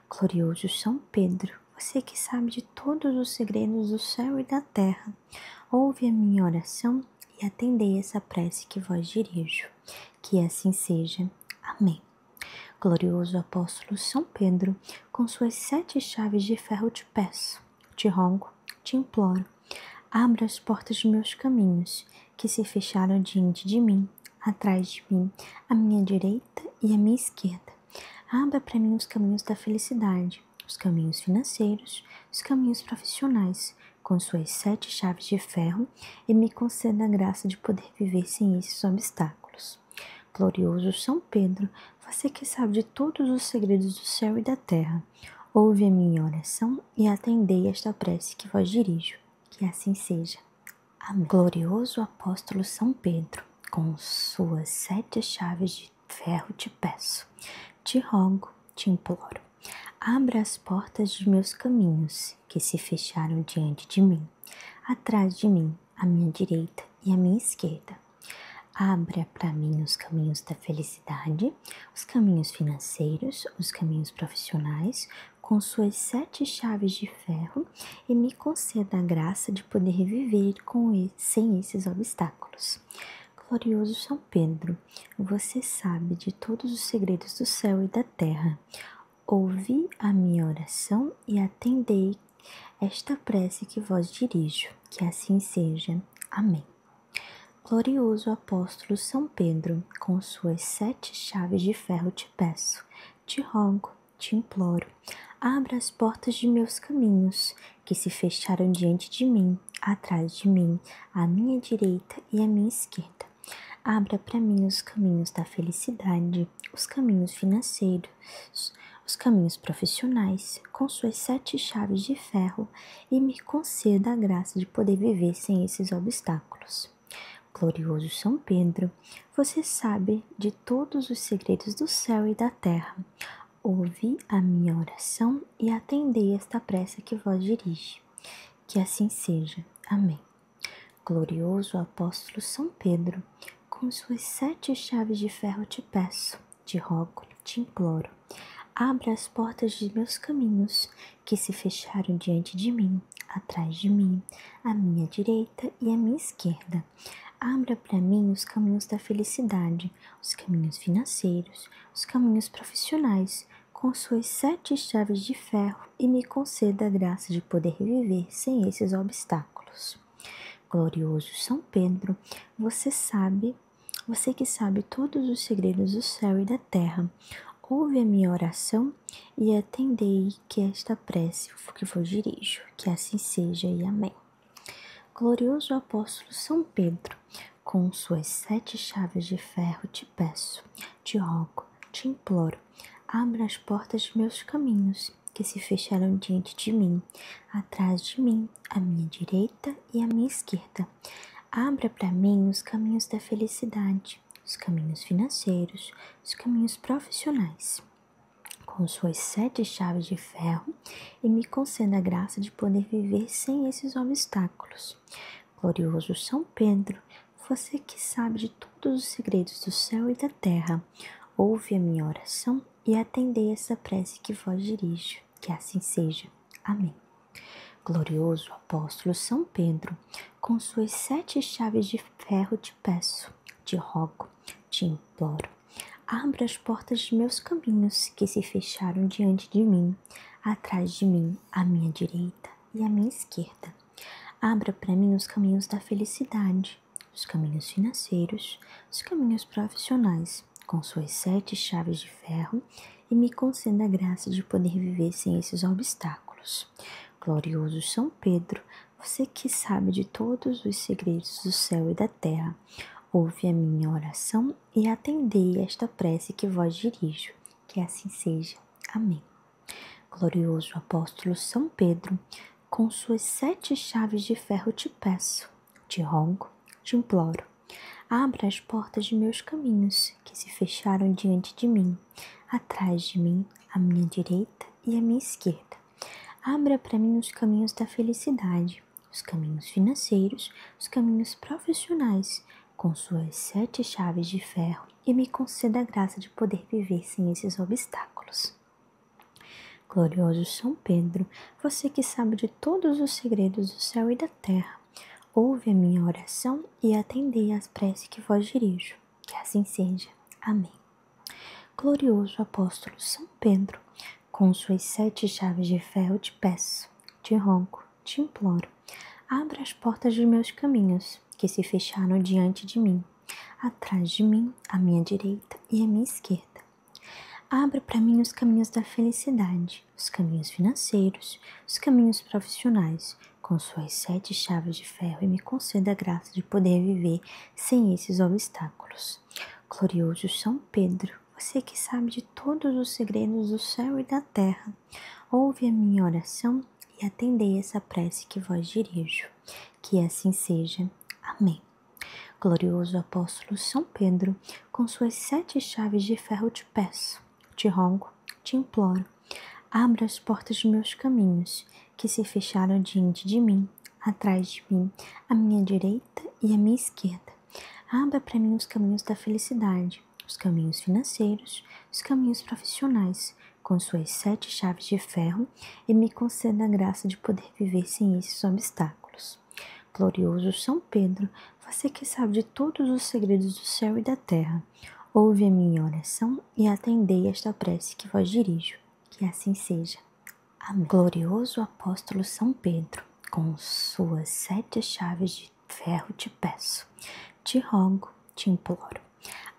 Glorioso São Pedro, você que sabe de todos os segredos do céu e da terra, ouve a minha oração e atendei essa prece que vos dirijo. Que assim seja. Amém. Glorioso apóstolo São Pedro, com suas 7 chaves de ferro te peço, te rogo, te imploro, abra as portas de meus caminhos, que se fecharam diante de mim, atrás de mim, à minha direita e à minha esquerda. Abra para mim os caminhos da felicidade, os caminhos financeiros, os caminhos profissionais, com suas 7 chaves de ferro, e me conceda a graça de poder viver sem esses obstáculos. Glorioso São Pedro, você que sabe de todos os segredos do céu e da terra, ouve a minha oração e atendei esta prece que vos dirijo. Que assim seja. Amém. Glorioso apóstolo São Pedro, com suas 7 chaves de ferro te peço, te rogo, te imploro. Abra as portas de meus caminhos, que se fecharam diante de mim, atrás de mim, à minha direita e à minha esquerda. Abra para mim os caminhos da felicidade, os caminhos financeiros, os caminhos profissionais, com suas 7 chaves de ferro, e me conceda a graça de poder viver sem esses obstáculos. Glorioso São Pedro, você sabe de todos os segredos do céu e da terra. Ouvi a minha oração e atendei esta prece que vos dirijo. Que assim seja. Amém. Glorioso apóstolo São Pedro, com suas 7 chaves de ferro te peço, te rogo, te imploro, abra as portas de meus caminhos, que se fecharam diante de mim, atrás de mim, à minha direita e à minha esquerda. Abra para mim os caminhos da felicidade, os caminhos financeiros, os caminhos profissionais, com suas 7 chaves de ferro, e me conceda a graça de poder viver sem esses obstáculos. Glorioso São Pedro, você sabe de todos os segredos do céu e da terra. Ouvi a minha oração e atendei esta prece que vos dirige. Que assim seja. Amém. Glorioso apóstolo São Pedro, com suas 7 chaves de ferro te peço, te rogo, te imploro. Abra as portas de meus caminhos, que se fecharam diante de mim, atrás de mim, à minha direita e à minha esquerda. Abra para mim os caminhos da felicidade, os caminhos financeiros, os caminhos profissionais, com suas 7 chaves de ferro, e me conceda a graça de poder viver sem esses obstáculos. Glorioso São Pedro, você que sabe todos os segredos do céu e da terra, ouve a minha oração e atendei que esta prece que vos dirijo. Que assim seja e amém. Glorioso apóstolo São Pedro, com suas 7 chaves de ferro te peço, te rogo, te imploro, abra as portas de meus caminhos, que se fecharam diante de mim, atrás de mim, à minha direita e à minha esquerda. Abra para mim os caminhos da felicidade, os caminhos financeiros, os caminhos profissionais, com suas 7 chaves de ferro, e me conceda a graça de poder viver sem esses obstáculos. Glorioso São Pedro, você que sabe de todos os segredos do céu e da terra, ouve a minha oração e atendei essa prece que vos dirijo. Que assim seja. Amém. Glorioso apóstolo São Pedro, com suas 7 chaves de ferro te peço, te rogo, te imploro. Abra as portas de meus caminhos, que se fecharam diante de mim, atrás de mim, à minha direita e à minha esquerda. Abra para mim os caminhos da felicidade, os caminhos financeiros, os caminhos profissionais, com suas 7 chaves de ferro, e me conceda a graça de poder viver sem esses obstáculos. Glorioso São Pedro, você que sabe de todos os segredos do céu e da terra, ouve a minha oração e atendei esta prece que vos dirijo. Que assim seja. Amém. Glorioso apóstolo São Pedro, com suas 7 chaves de ferro te peço, te rogo, te imploro. Abra as portas de meus caminhos, que se fecharam diante de mim, atrás de mim, à minha direita e à minha esquerda. Abra para mim os caminhos da felicidade, os caminhos financeiros, os caminhos profissionais, com suas 7 chaves de ferro, e me conceda a graça de poder viver sem esses obstáculos. Glorioso São Pedro, você que sabe de todos os segredos do céu e da terra, ouve a minha oração e atendei às preces que vos dirijo. Que assim seja. Amém. Glorioso apóstolo São Pedro, com suas 7 chaves de ferro te peço, te rogo, te imploro, abra as portas dos meus caminhos, que se fecharam diante de mim, atrás de mim, à minha direita e à minha esquerda. Abra para mim os caminhos da felicidade, os caminhos financeiros, os caminhos profissionais, com suas 7 chaves de ferro e me conceda a graça de poder viver sem esses obstáculos. Glorioso São Pedro, você que sabe de todos os segredos do céu e da terra, ouve a minha oração e atendei essa prece que vos dirijo. Que assim seja. Amém. Glorioso apóstolo São Pedro, com suas 7 chaves de ferro te peço, te rogo, te imploro, abra as portas de meus caminhos, que se fecharam diante de mim, atrás de mim, à minha direita e à minha esquerda. Abra para mim os caminhos da felicidade, os caminhos financeiros, os caminhos profissionais, com suas 7 chaves de ferro, e me conceda a graça de poder viver sem esses obstáculos. Glorioso São Pedro, você que sabe de todos os segredos do céu e da terra, ouve a minha oração e atendei esta prece que vos dirijo. Que assim seja. Amém. Glorioso apóstolo São Pedro, com suas 7 chaves de ferro te peço, te rogo, te imploro,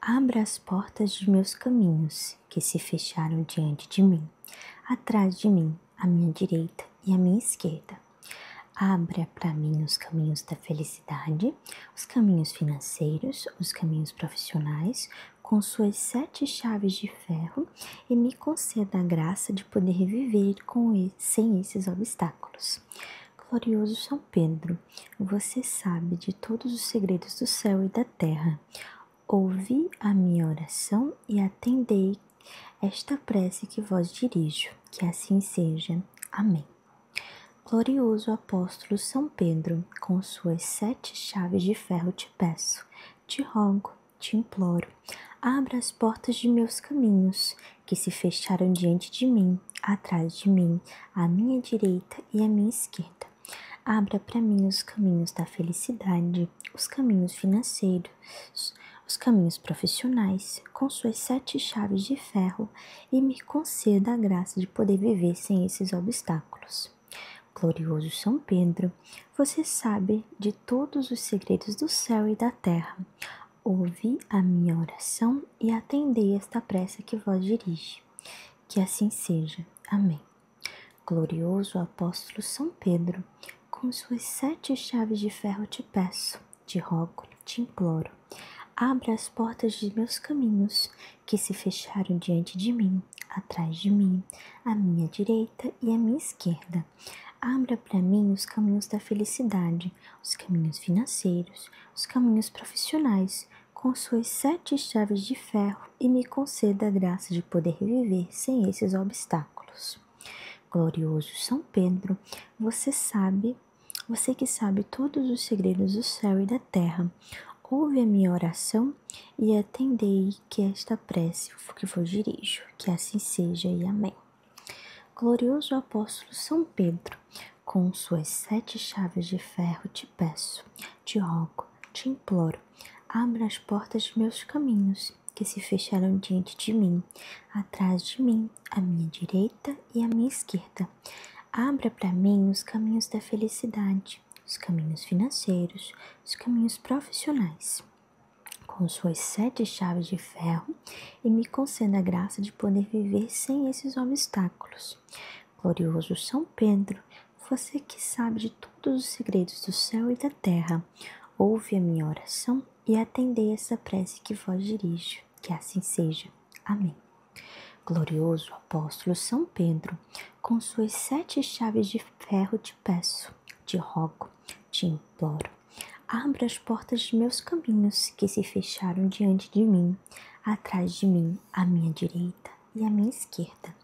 abra as portas de meus caminhos, que se fecharam diante de mim, atrás de mim, à minha direita e à minha esquerda. Abra para mim os caminhos da felicidade, os caminhos financeiros, os caminhos profissionais, com suas 7 chaves de ferro e me conceda a graça de poder viver sem esses obstáculos. Glorioso São Pedro, você sabe de todos os segredos do céu e da terra. Ouvi a minha oração e atendei esta prece que vos dirijo. Que assim seja. Amém. Glorioso apóstolo São Pedro, com suas 7 chaves de ferro te peço, te rogo, te imploro, abra as portas de meus caminhos, que se fecharam diante de mim, atrás de mim, à minha direita e à minha esquerda. Abra para mim os caminhos da felicidade, os caminhos financeiros, os caminhos profissionais, com suas 7 chaves de ferro, e me conceda a graça de poder viver sem esses obstáculos. Glorioso São Pedro, você sabe de todos os segredos do céu e da terra. Ouvi a minha oração e atendei esta prece que vos dirige. Que assim seja. Amém. Glorioso apóstolo São Pedro, com suas 7 chaves de ferro te peço, te rogo, te imploro. Abra as portas de meus caminhos, que se fecharam diante de mim, atrás de mim, à minha direita e à minha esquerda. Abra para mim os caminhos da felicidade, os caminhos financeiros, os caminhos profissionais, com suas 7 chaves de ferro e me conceda a graça de poder viver sem esses obstáculos. Glorioso São Pedro, você que sabe todos os segredos do céu e da terra, ouve a minha oração e atendei que esta prece que vos dirijo. Que assim seja e amém. Glorioso apóstolo São Pedro, com suas 7 chaves de ferro te peço, te rogo, te imploro, abra as portas de meus caminhos, que se fecharam diante de mim, atrás de mim, à minha direita e à minha esquerda. Abra para mim os caminhos da felicidade, os caminhos financeiros, os caminhos profissionais, com suas 7 chaves de ferro, e me conceda a graça de poder viver sem esses obstáculos. Glorioso São Pedro, você que sabe de todos os segredos do céu e da terra, ouve a minha oração e atendei essa prece que vos dirijo. Que assim seja. Amém. Glorioso apóstolo São Pedro, com suas 7 chaves de ferro te peço, te rogo, te imploro. Abra as portas de meus caminhos, que se fecharam diante de mim, atrás de mim, à minha direita e à minha esquerda.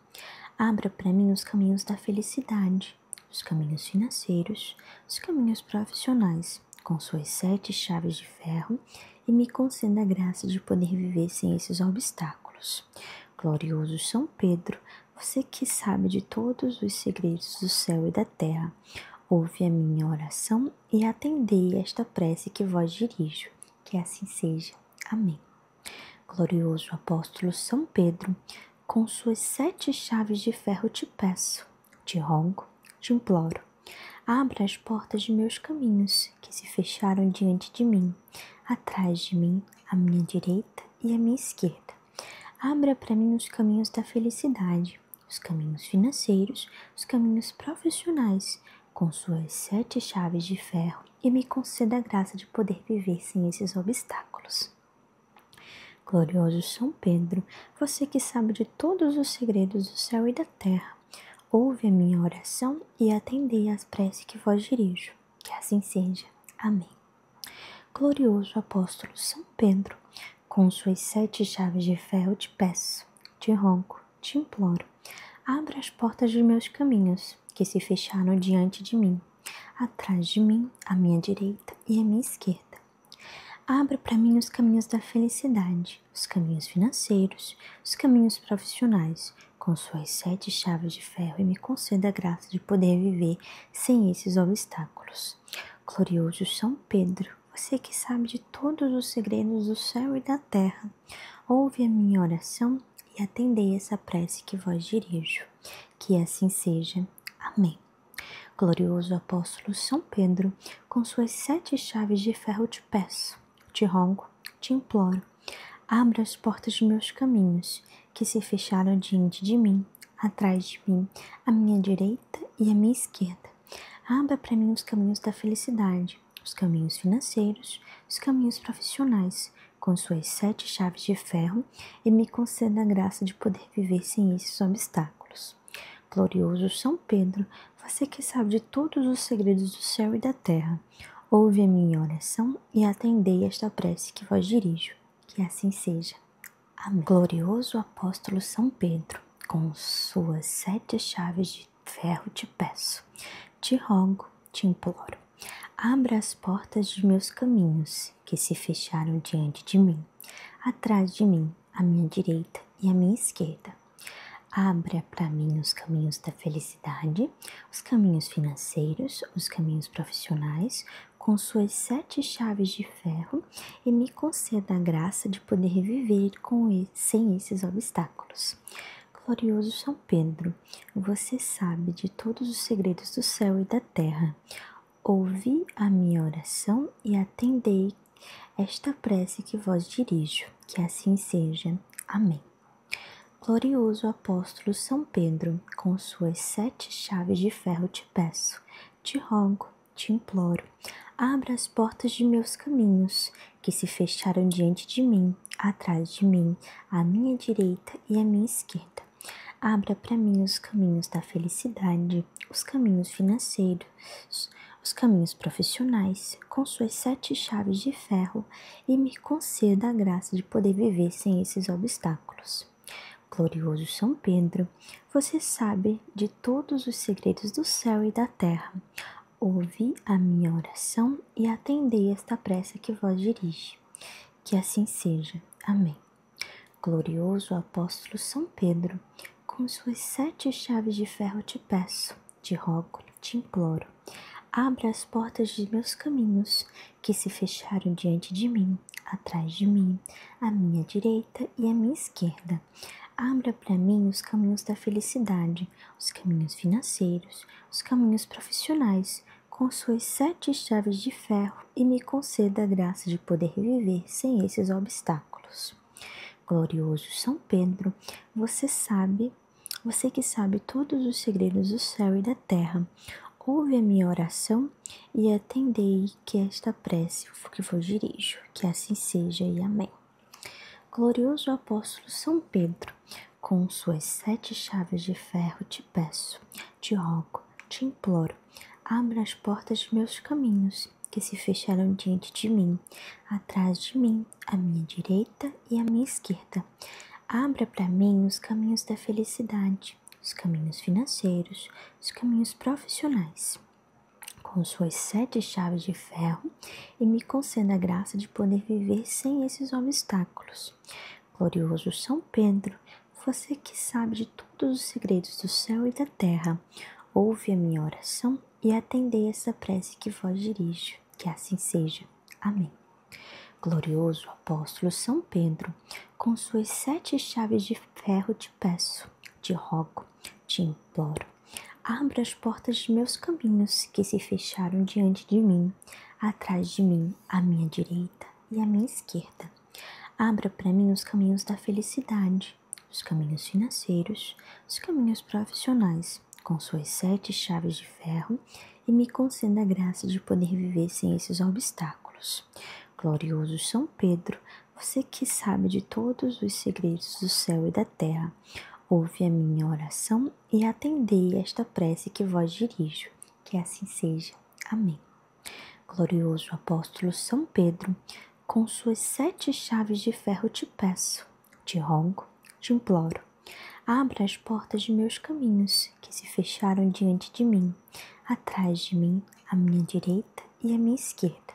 Abra para mim os caminhos da felicidade, os caminhos financeiros, os caminhos profissionais, com suas 7 chaves de ferro, e me conceda a graça de poder viver sem esses obstáculos. Glorioso São Pedro, você que sabe de todos os segredos do céu e da terra, ouve a minha oração e atendei esta prece que vos dirijo. Que assim seja. Amém. Glorioso apóstolo São Pedro, com suas 7 chaves de ferro te peço, te rogo, te imploro. Abra as portas de meus caminhos, que se fecharam diante de mim, atrás de mim, à minha direita e à minha esquerda. Abra para mim os caminhos da felicidade, os caminhos financeiros, os caminhos profissionais, com suas 7 chaves de ferro, e me conceda a graça de poder viver sem esses obstáculos. Glorioso São Pedro, você que sabe de todos os segredos do céu e da terra, ouve a minha oração e atendei às preces que vos dirijo. Que assim seja. Amém. Glorioso apóstolo São Pedro, com suas 7 chaves de ferro te peço, te rogo, te imploro. Abra as portas dos meus caminhos, que se fecharam diante de mim, atrás de mim, à minha direita e à minha esquerda. Abra para mim os caminhos da felicidade, os caminhos financeiros, os caminhos profissionais, com suas 7 chaves de ferro, e me conceda a graça de poder viver sem esses obstáculos. Glorioso São Pedro, você que sabe de todos os segredos do céu e da terra, ouve a minha oração e atendei essa prece que vos dirijo. Que assim seja. Amém. Glorioso apóstolo São Pedro, com suas 7 chaves de ferro te peço, te rogo, te imploro. Abra as portas de meus caminhos, que se fecharam diante de mim, atrás de mim, à minha direita e à minha esquerda. Abra para mim os caminhos da felicidade, os caminhos financeiros, os caminhos profissionais, com suas 7 chaves de ferro, e me conceda a graça de poder viver sem esses obstáculos. Glorioso São Pedro, você que sabe de todos os segredos do céu e da terra, ouve a minha oração e atendei esta prece que vos dirijo. Que assim seja. Amém. Glorioso apóstolo São Pedro, com suas 7 chaves de ferro te peço, te rogo, te imploro. Abra as portas de meus caminhos, que se fecharam diante de mim, atrás de mim, à minha direita e à minha esquerda. Abra para mim os caminhos da felicidade, os caminhos financeiros, os caminhos profissionais, com suas 7 chaves de ferro, e me conceda a graça de poder viver sem esses obstáculos. Glorioso São Pedro, você sabe de todos os segredos do céu e da terra. Ouvi a minha oração e atendei esta prece que vos dirijo. Que assim seja. Amém. Glorioso apóstolo São Pedro, com suas 7 chaves de ferro te peço, te rogo, te imploro. Abra as portas de meus caminhos, que se fecharam diante de mim, atrás de mim, à minha direita e à minha esquerda. Abra para mim os caminhos da felicidade, os caminhos financeiros, os caminhos profissionais, com suas 7 chaves de ferro, e me conceda a graça de poder viver sem esses obstáculos. Glorioso São Pedro, você sabe de todos os segredos do céu e da terra. Ouvi a minha oração e atendei esta prece que vos dirige. Que assim seja. Amém. Glorioso apóstolo São Pedro, com suas 7 chaves de ferro te peço, te rogo, te imploro. Abra as portas de meus caminhos, que se fecharam diante de mim, atrás de mim, à minha direita e à minha esquerda. Abra para mim os caminhos da felicidade, os caminhos financeiros, os caminhos profissionais, com suas 7 chaves de ferro, e me conceda a graça de poder viver sem esses obstáculos. Glorioso São Pedro, você que sabe todos os segredos do céu e da terra, ouve a minha oração e atendei que esta prece que vos dirijo. Que assim seja e amém. Glorioso apóstolo São Pedro, com suas 7 chaves de ferro te peço, te rogo, te imploro. Abra as portas de meus caminhos, que se fecharam diante de mim, atrás de mim, à minha direita e à minha esquerda. Abra para mim os caminhos da felicidade, os caminhos financeiros, os caminhos profissionais, com suas 7 chaves de ferro, e me conceda a graça de poder viver sem esses obstáculos. Glorioso São Pedro, você que sabe de todos os segredos do céu e da terra, ouve a minha oração e atendei essa prece que vos dirijo, que assim seja. Amém. Glorioso apóstolo São Pedro, com suas 7 chaves de ferro te peço, te rogo, te imploro. Abra as portas de meus caminhos que se fecharam diante de mim, atrás de mim, à minha direita e à minha esquerda. Abra para mim os caminhos da felicidade, os caminhos financeiros, os caminhos profissionais, com suas 7 chaves de ferro, e me conceda a graça de poder viver sem esses obstáculos. Glorioso São Pedro, você que sabe de todos os segredos do céu e da terra, ouve a minha oração e atendei esta prece que vos dirijo, que assim seja. Amém. Glorioso apóstolo São Pedro, com suas 7 chaves de ferro te peço, te rogo, te imploro. Abra as portas de meus caminhos que se fecharam diante de mim, atrás de mim, à minha direita e à minha esquerda.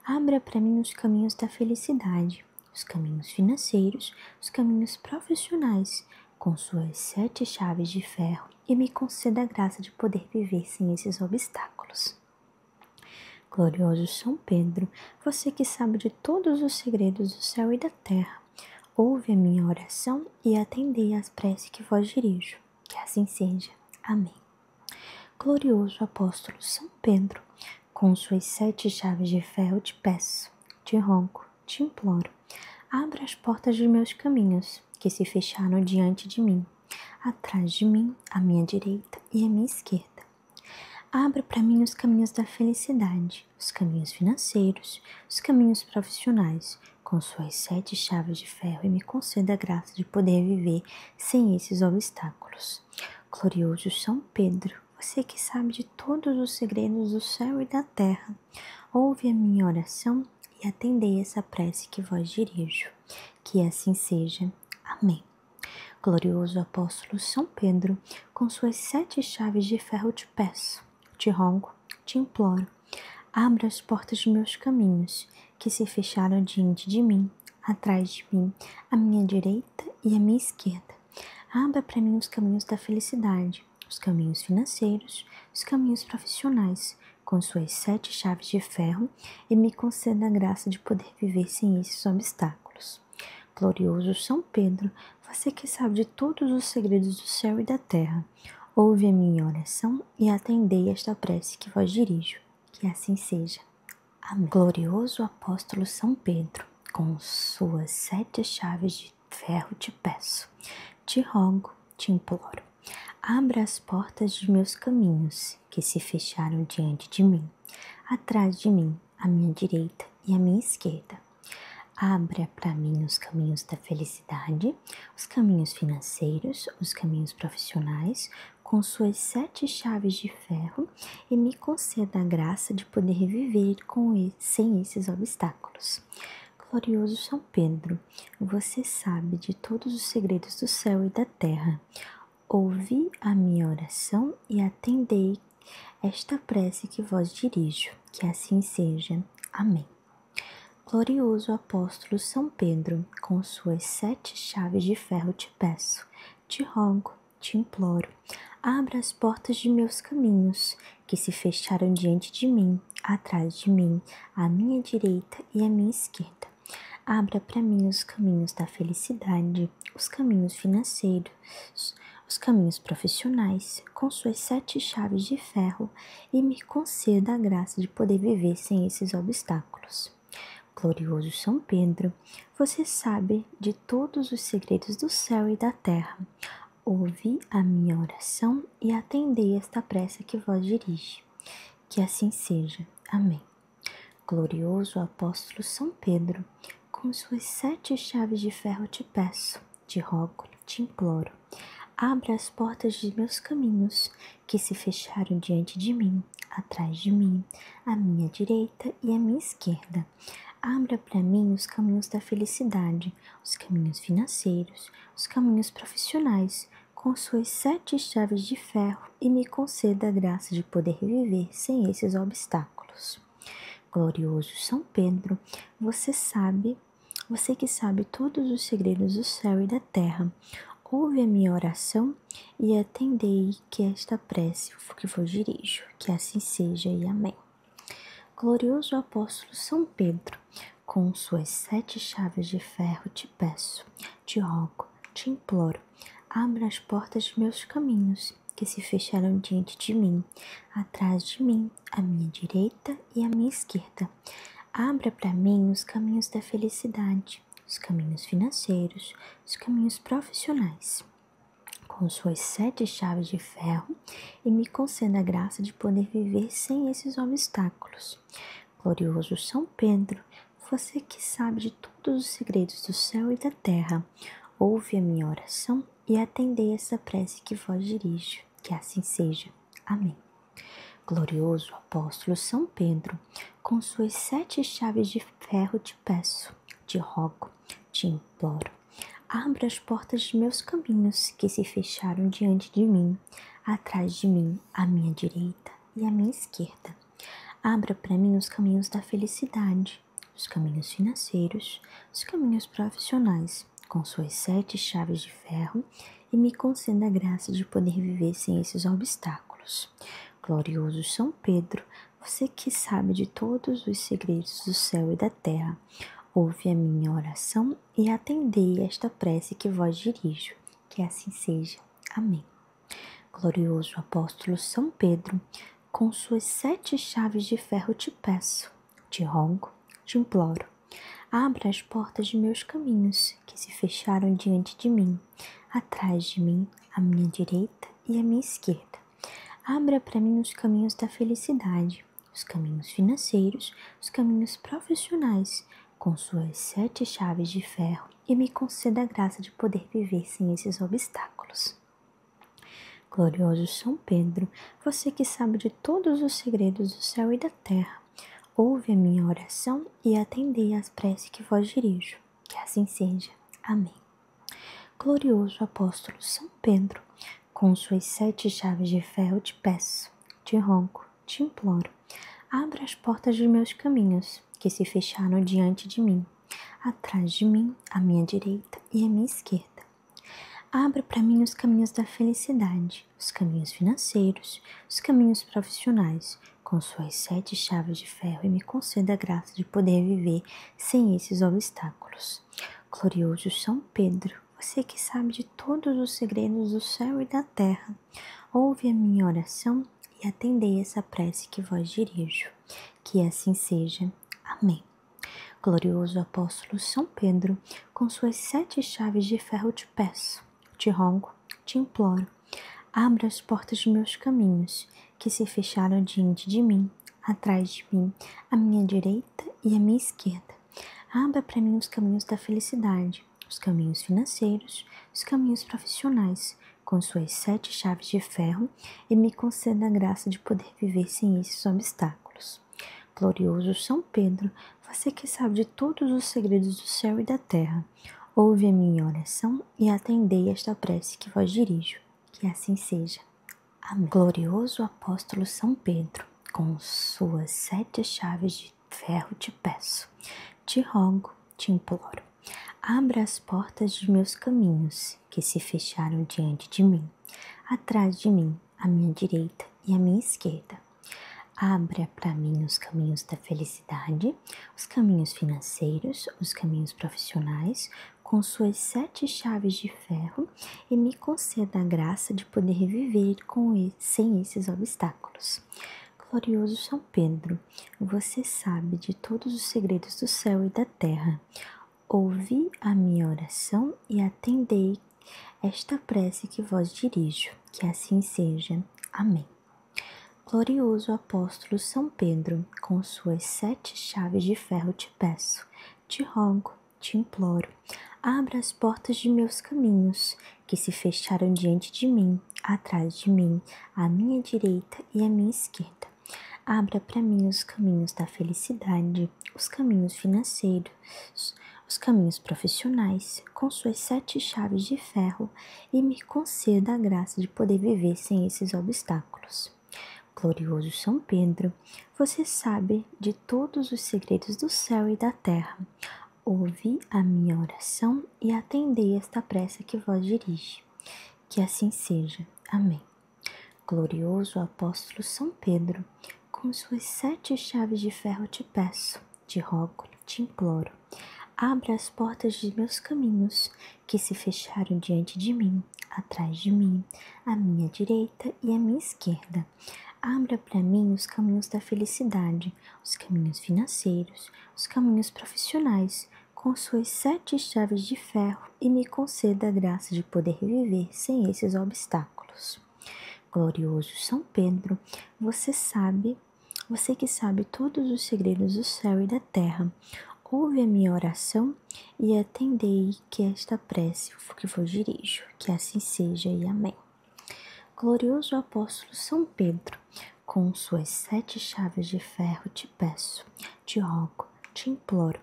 Abra para mim os caminhos da felicidade, os caminhos financeiros, os caminhos profissionais, com suas 7 chaves de ferro, e me conceda a graça de poder viver sem esses obstáculos. Glorioso São Pedro, você que sabe de todos os segredos do céu e da terra, ouve a minha oração e atendei às preces que vos dirijo, que assim seja. Amém. Glorioso apóstolo São Pedro, com suas 7 chaves de ferro te peço, te rogo, te imploro. Abra as portas de meus caminhos, que se fecharam diante de mim, atrás de mim, à minha direita e à minha esquerda. Abra para mim os caminhos da felicidade, os caminhos financeiros, os caminhos profissionais, com suas 7 chaves de ferro, e me conceda a graça de poder viver sem esses obstáculos. Glorioso São Pedro, você que sabe de todos os segredos do céu e da terra, ouve a minha oração e atendei essa prece que vos dirijo. Que assim seja. Amém. Glorioso apóstolo São Pedro, com suas 7 chaves de ferro te peço, te rogo, te imploro. Abra as portas de meus caminhos, que se fecharam diante de mim, atrás de mim, à minha direita e à minha esquerda. Abra para mim os caminhos da felicidade, os caminhos financeiros, os caminhos profissionais, com suas 7 chaves de ferro, e me conceda a graça de poder viver sem esses obstáculos. Glorioso São Pedro, você que sabe de todos os segredos do céu e da terra, ouve a minha oração e atendei esta prece que vos dirijo. Que assim seja. Amém. Glorioso apóstolo São Pedro, com suas 7 chaves de ferro te peço, te rogo, te imploro. Abra as portas de meus caminhos, que se fecharam diante de mim, atrás de mim, à minha direita e à minha esquerda. Abra para mim os caminhos da felicidade, os caminhos financeiros, os caminhos profissionais, com suas 7 chaves de ferro, e me conceda a graça de poder viver sem esses obstáculos. Glorioso São Pedro, você sabe de todos os segredos do céu e da terra. Ouvi a minha oração e atendei esta prece que vos dirijo. Que assim seja. Amém. Glorioso apóstolo São Pedro, com suas 7 chaves de ferro te peço, te rogo, te imploro. Abra as portas de meus caminhos, que se fecharam diante de mim, atrás de mim, à minha direita e à minha esquerda. Abra para mim os caminhos da felicidade, os caminhos financeiros, os caminhos profissionais, com suas 7 chaves de ferro, e me conceda a graça de poder viver sem esses obstáculos. Glorioso São Pedro, você sabe de todos os segredos do céu e da terra. Ouvi a minha oração e atendei esta prece que vos dirige. Que assim seja. Amém. Glorioso apóstolo São Pedro, com suas 7 chaves de ferro te peço, te rogo, te imploro. Abra as portas de meus caminhos, que se fecharam diante de mim, atrás de mim, à minha direita e à minha esquerda. Abra para mim os caminhos da felicidade, os caminhos financeiros, os caminhos profissionais, com suas 7 chaves de ferro, e me conceda a graça de poder viver sem esses obstáculos. Glorioso São Pedro, você que sabe todos os segredos do céu e da terra, ouve a minha oração e atendei que esta prece que vos dirijo, que assim seja e amém. Glorioso apóstolo São Pedro, com suas 7 chaves de ferro te peço, te rogo, te imploro, abra as portas de meus caminhos, que se fecharam diante de mim, atrás de mim, à minha direita e à minha esquerda. Abra para mim os caminhos da felicidade, os caminhos financeiros, os caminhos profissionais, com suas 7 chaves de ferro, e me conceda a graça de poder viver sem esses obstáculos. Glorioso São Pedro, você que sabe de todos os segredos do céu e da terra, ouve a minha oração e atendei essa prece que vos dirijo, que assim seja. Amém. Glorioso apóstolo São Pedro, com suas 7 chaves de ferro te peço, te rogo, te imploro, abra as portas de meus caminhos que se fecharam diante de mim, atrás de mim, à minha direita e à minha esquerda. Abra para mim os caminhos da felicidade, os caminhos financeiros, os caminhos profissionais, com suas 7 chaves de ferro, e me conceda a graça de poder viver sem esses obstáculos. Glorioso São Pedro, você que sabe de todos os segredos do céu e da terra, ouve a minha oração e atendei esta prece que vos dirijo, que assim seja. Amém. Glorioso apóstolo São Pedro, com suas 7 chaves de ferro te peço, te rogo, te imploro, abra as portas de meus caminhos que se fecharam diante de mim, atrás de mim, à minha direita e à minha esquerda. Abra para mim os caminhos da felicidade, os caminhos financeiros, os caminhos profissionais, com suas 7 chaves de ferro, e me conceda a graça de poder viver sem esses obstáculos. Glorioso São Pedro, você que sabe de todos os segredos do céu e da terra, ouve a minha oração e atendei às preces que vos dirijo, que assim seja. Amém. Glorioso apóstolo São Pedro, com suas 7 chaves de ferro te peço, te rogo, te imploro, abra as portas dos meus caminhos, que se fecharam diante de mim, atrás de mim, à minha direita e à minha esquerda. Abra para mim os caminhos da felicidade, os caminhos financeiros, os caminhos profissionais, com suas 7 chaves de ferro, e me conceda a graça de poder viver sem esses obstáculos. Glorioso São Pedro, você que sabe de todos os segredos do céu e da terra, ouve a minha oração e atendei essa prece que vos dirijo, que assim seja. Amém. Glorioso apóstolo São Pedro, com suas 7 chaves de ferro te peço, te rogo, te imploro, abra as portas de meus caminhos, que se fecharam diante de mim, atrás de mim, à minha direita e à minha esquerda. Abra para mim os caminhos da felicidade, os caminhos financeiros, os caminhos profissionais, com suas 7 chaves de ferro, e me conceda a graça de poder viver sem esses obstáculos. Glorioso São Pedro, você que sabe de todos os segredos do céu e da terra, ouve a minha oração e atendei esta prece que vos dirijo, que assim seja. Amém. Glorioso apóstolo São Pedro, com suas 7 chaves de ferro te peço, te rogo, te imploro, abra as portas de meus caminhos, que se fecharam diante de mim, atrás de mim, à minha direita e à minha esquerda. Abra para mim os caminhos da felicidade, os caminhos financeiros, os caminhos profissionais, com suas 7 chaves de ferro, e me conceda a graça de poder viver sem esses obstáculos. Glorioso São Pedro, você sabe de todos os segredos do céu e da terra. Ouvi a minha oração e atendei esta prece que vos dirijo, que assim seja. Amém. Glorioso apóstolo São Pedro, com suas 7 chaves de ferro te peço, te rogo, te imploro, abra as portas de meus caminhos, que se fecharam diante de mim, atrás de mim, à minha direita e à minha esquerda. Abra para mim os caminhos da felicidade, os caminhos financeiros, os caminhos profissionais, com suas 7 chaves de ferro, e me conceda a graça de poder viver sem esses obstáculos. Glorioso São Pedro, você sabe de todos os segredos do céu e da terra. ouvi a minha oração e atendei esta prece que vos dirige. Que assim seja. Amém. Glorioso apóstolo São Pedro, com suas 7 chaves de ferro te peço, te rogo, te imploro. Abra as portas de meus caminhos, que se fecharam diante de mim, atrás de mim, à minha direita e à minha esquerda. Abra para mim os caminhos da felicidade, os caminhos financeiros, os caminhos profissionais, com suas 7 chaves de ferro e me conceda a graça de poder viver sem esses obstáculos. Glorioso São Pedro, você que sabe todos os segredos do céu e da terra, ouve a minha oração e atendei que esta prece que vos dirijo, que assim seja e amém. Glorioso apóstolo São Pedro, com suas 7 chaves de ferro te peço, te rogo, te imploro,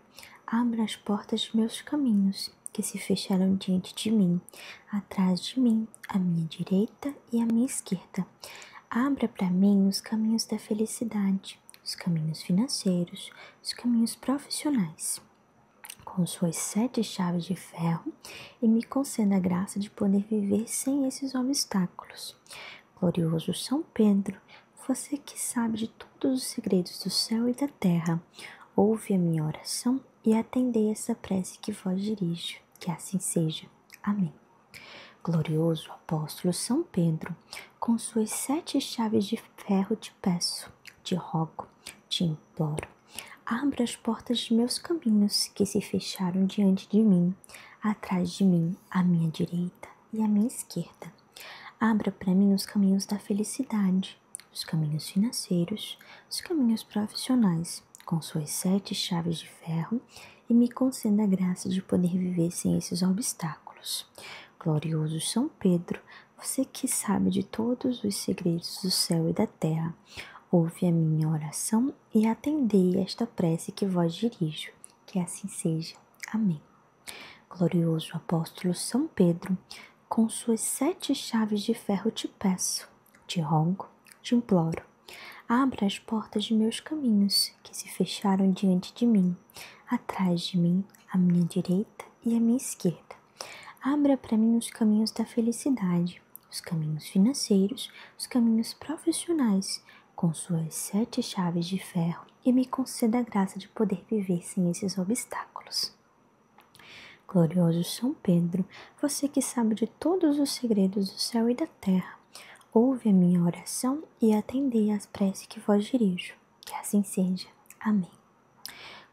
abra as portas de meus caminhos, que se fecharam diante de mim, atrás de mim, à minha direita e à minha esquerda. Abra para mim os caminhos da felicidade, os caminhos financeiros, os caminhos profissionais, com suas 7 chaves de ferro e me conceda a graça de poder viver sem esses obstáculos. Glorioso São Pedro, você que sabe de todos os segredos do céu e da terra, ouve a minha oração e atendei essa prece que vos dirijo, que assim seja. Amém. Glorioso apóstolo São Pedro, com suas 7 chaves de ferro te peço, te rogo, te imploro. Abra as portas de meus caminhos que se fecharam diante de mim, atrás de mim, à minha direita e à minha esquerda. Abra para mim os caminhos da felicidade, os caminhos financeiros, os caminhos profissionais, com suas 7 chaves de ferro e me conceda a graça de poder viver sem esses obstáculos. Glorioso São Pedro, você que sabe de todos os segredos do céu e da terra, ouve a minha oração e atendei esta prece que vos dirijo, que assim seja. Amém. Glorioso apóstolo São Pedro, com suas 7 chaves de ferro te peço, te rogo, te imploro. Abra as portas de meus caminhos, que se fecharam diante de mim, atrás de mim, à minha direita e à minha esquerda. Abra para mim os caminhos da felicidade, os caminhos financeiros, os caminhos profissionais, com suas 7 chaves de ferro e me conceda a graça de poder viver sem esses obstáculos. Glorioso São Pedro, você que sabe de todos os segredos do céu e da terra, ouve a minha oração e atendei às preces que vos dirijo, que assim seja. Amém.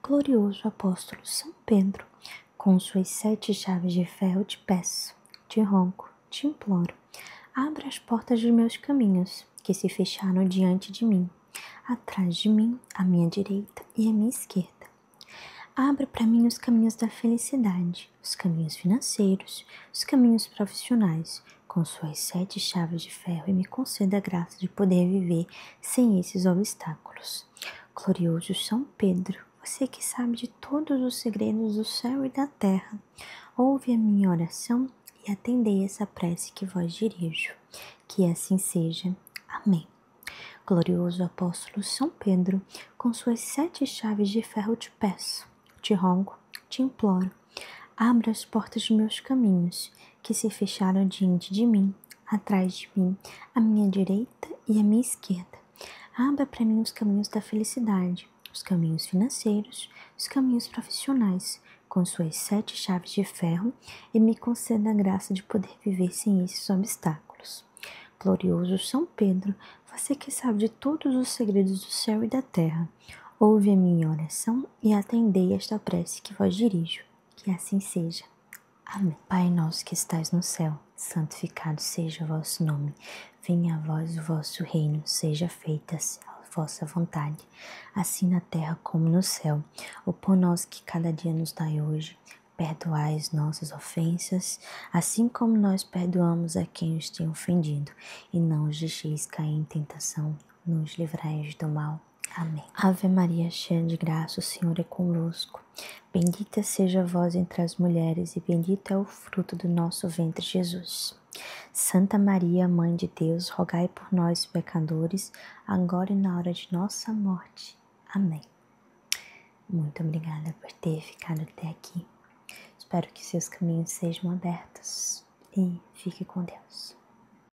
Glorioso apóstolo São Pedro, com suas 7 chaves de ferro te peço, te rogo, te imploro, abra as portas dos meus caminhos, que se fecharam diante de mim, atrás de mim, à minha direita e à minha esquerda. Abra para mim os caminhos da felicidade, os caminhos financeiros, os caminhos profissionais, com suas 7 chaves de ferro e me conceda a graça de poder viver sem esses obstáculos. Glorioso São Pedro, você que sabe de todos os segredos do céu e da terra, ouve a minha oração e atendei essa prece que vos dirijo. Que assim seja. Amém. Glorioso apóstolo São Pedro, com suas 7 chaves de ferro te peço, te rogo, te imploro, abra as portas de meus caminhos, que se fecharam diante de mim, atrás de mim, à minha direita e à minha esquerda. Abra para mim os caminhos da felicidade, os caminhos financeiros, os caminhos profissionais, com suas 7 chaves de ferro e me conceda a graça de poder viver sem esses obstáculos. Glorioso São Pedro, você que sabe de todos os segredos do céu e da terra, ouve a minha oração e atendei esta prece que vos dirijo. Que assim seja. Amém. Pai nosso que estais no céu, santificado seja o vosso nome. Venha a vós o vosso reino, seja feita a vossa vontade, assim na terra como no céu. O pão nosso que cada dia nos dai hoje, perdoai as nossas ofensas, assim como nós perdoamos a quem nos tem ofendido, e não os deixeis cair em tentação, nos livrai do mal. Amém. Ave Maria, cheia de graça, o Senhor é convosco. Bendita seja vós entre as mulheres, e bendito é o fruto do nosso ventre, Jesus. Santa Maria, Mãe de Deus, rogai por nós, pecadores, agora e na hora de nossa morte. Amém. Muito obrigada por ter ficado até aqui. Espero que seus caminhos sejam abertos e fique com Deus.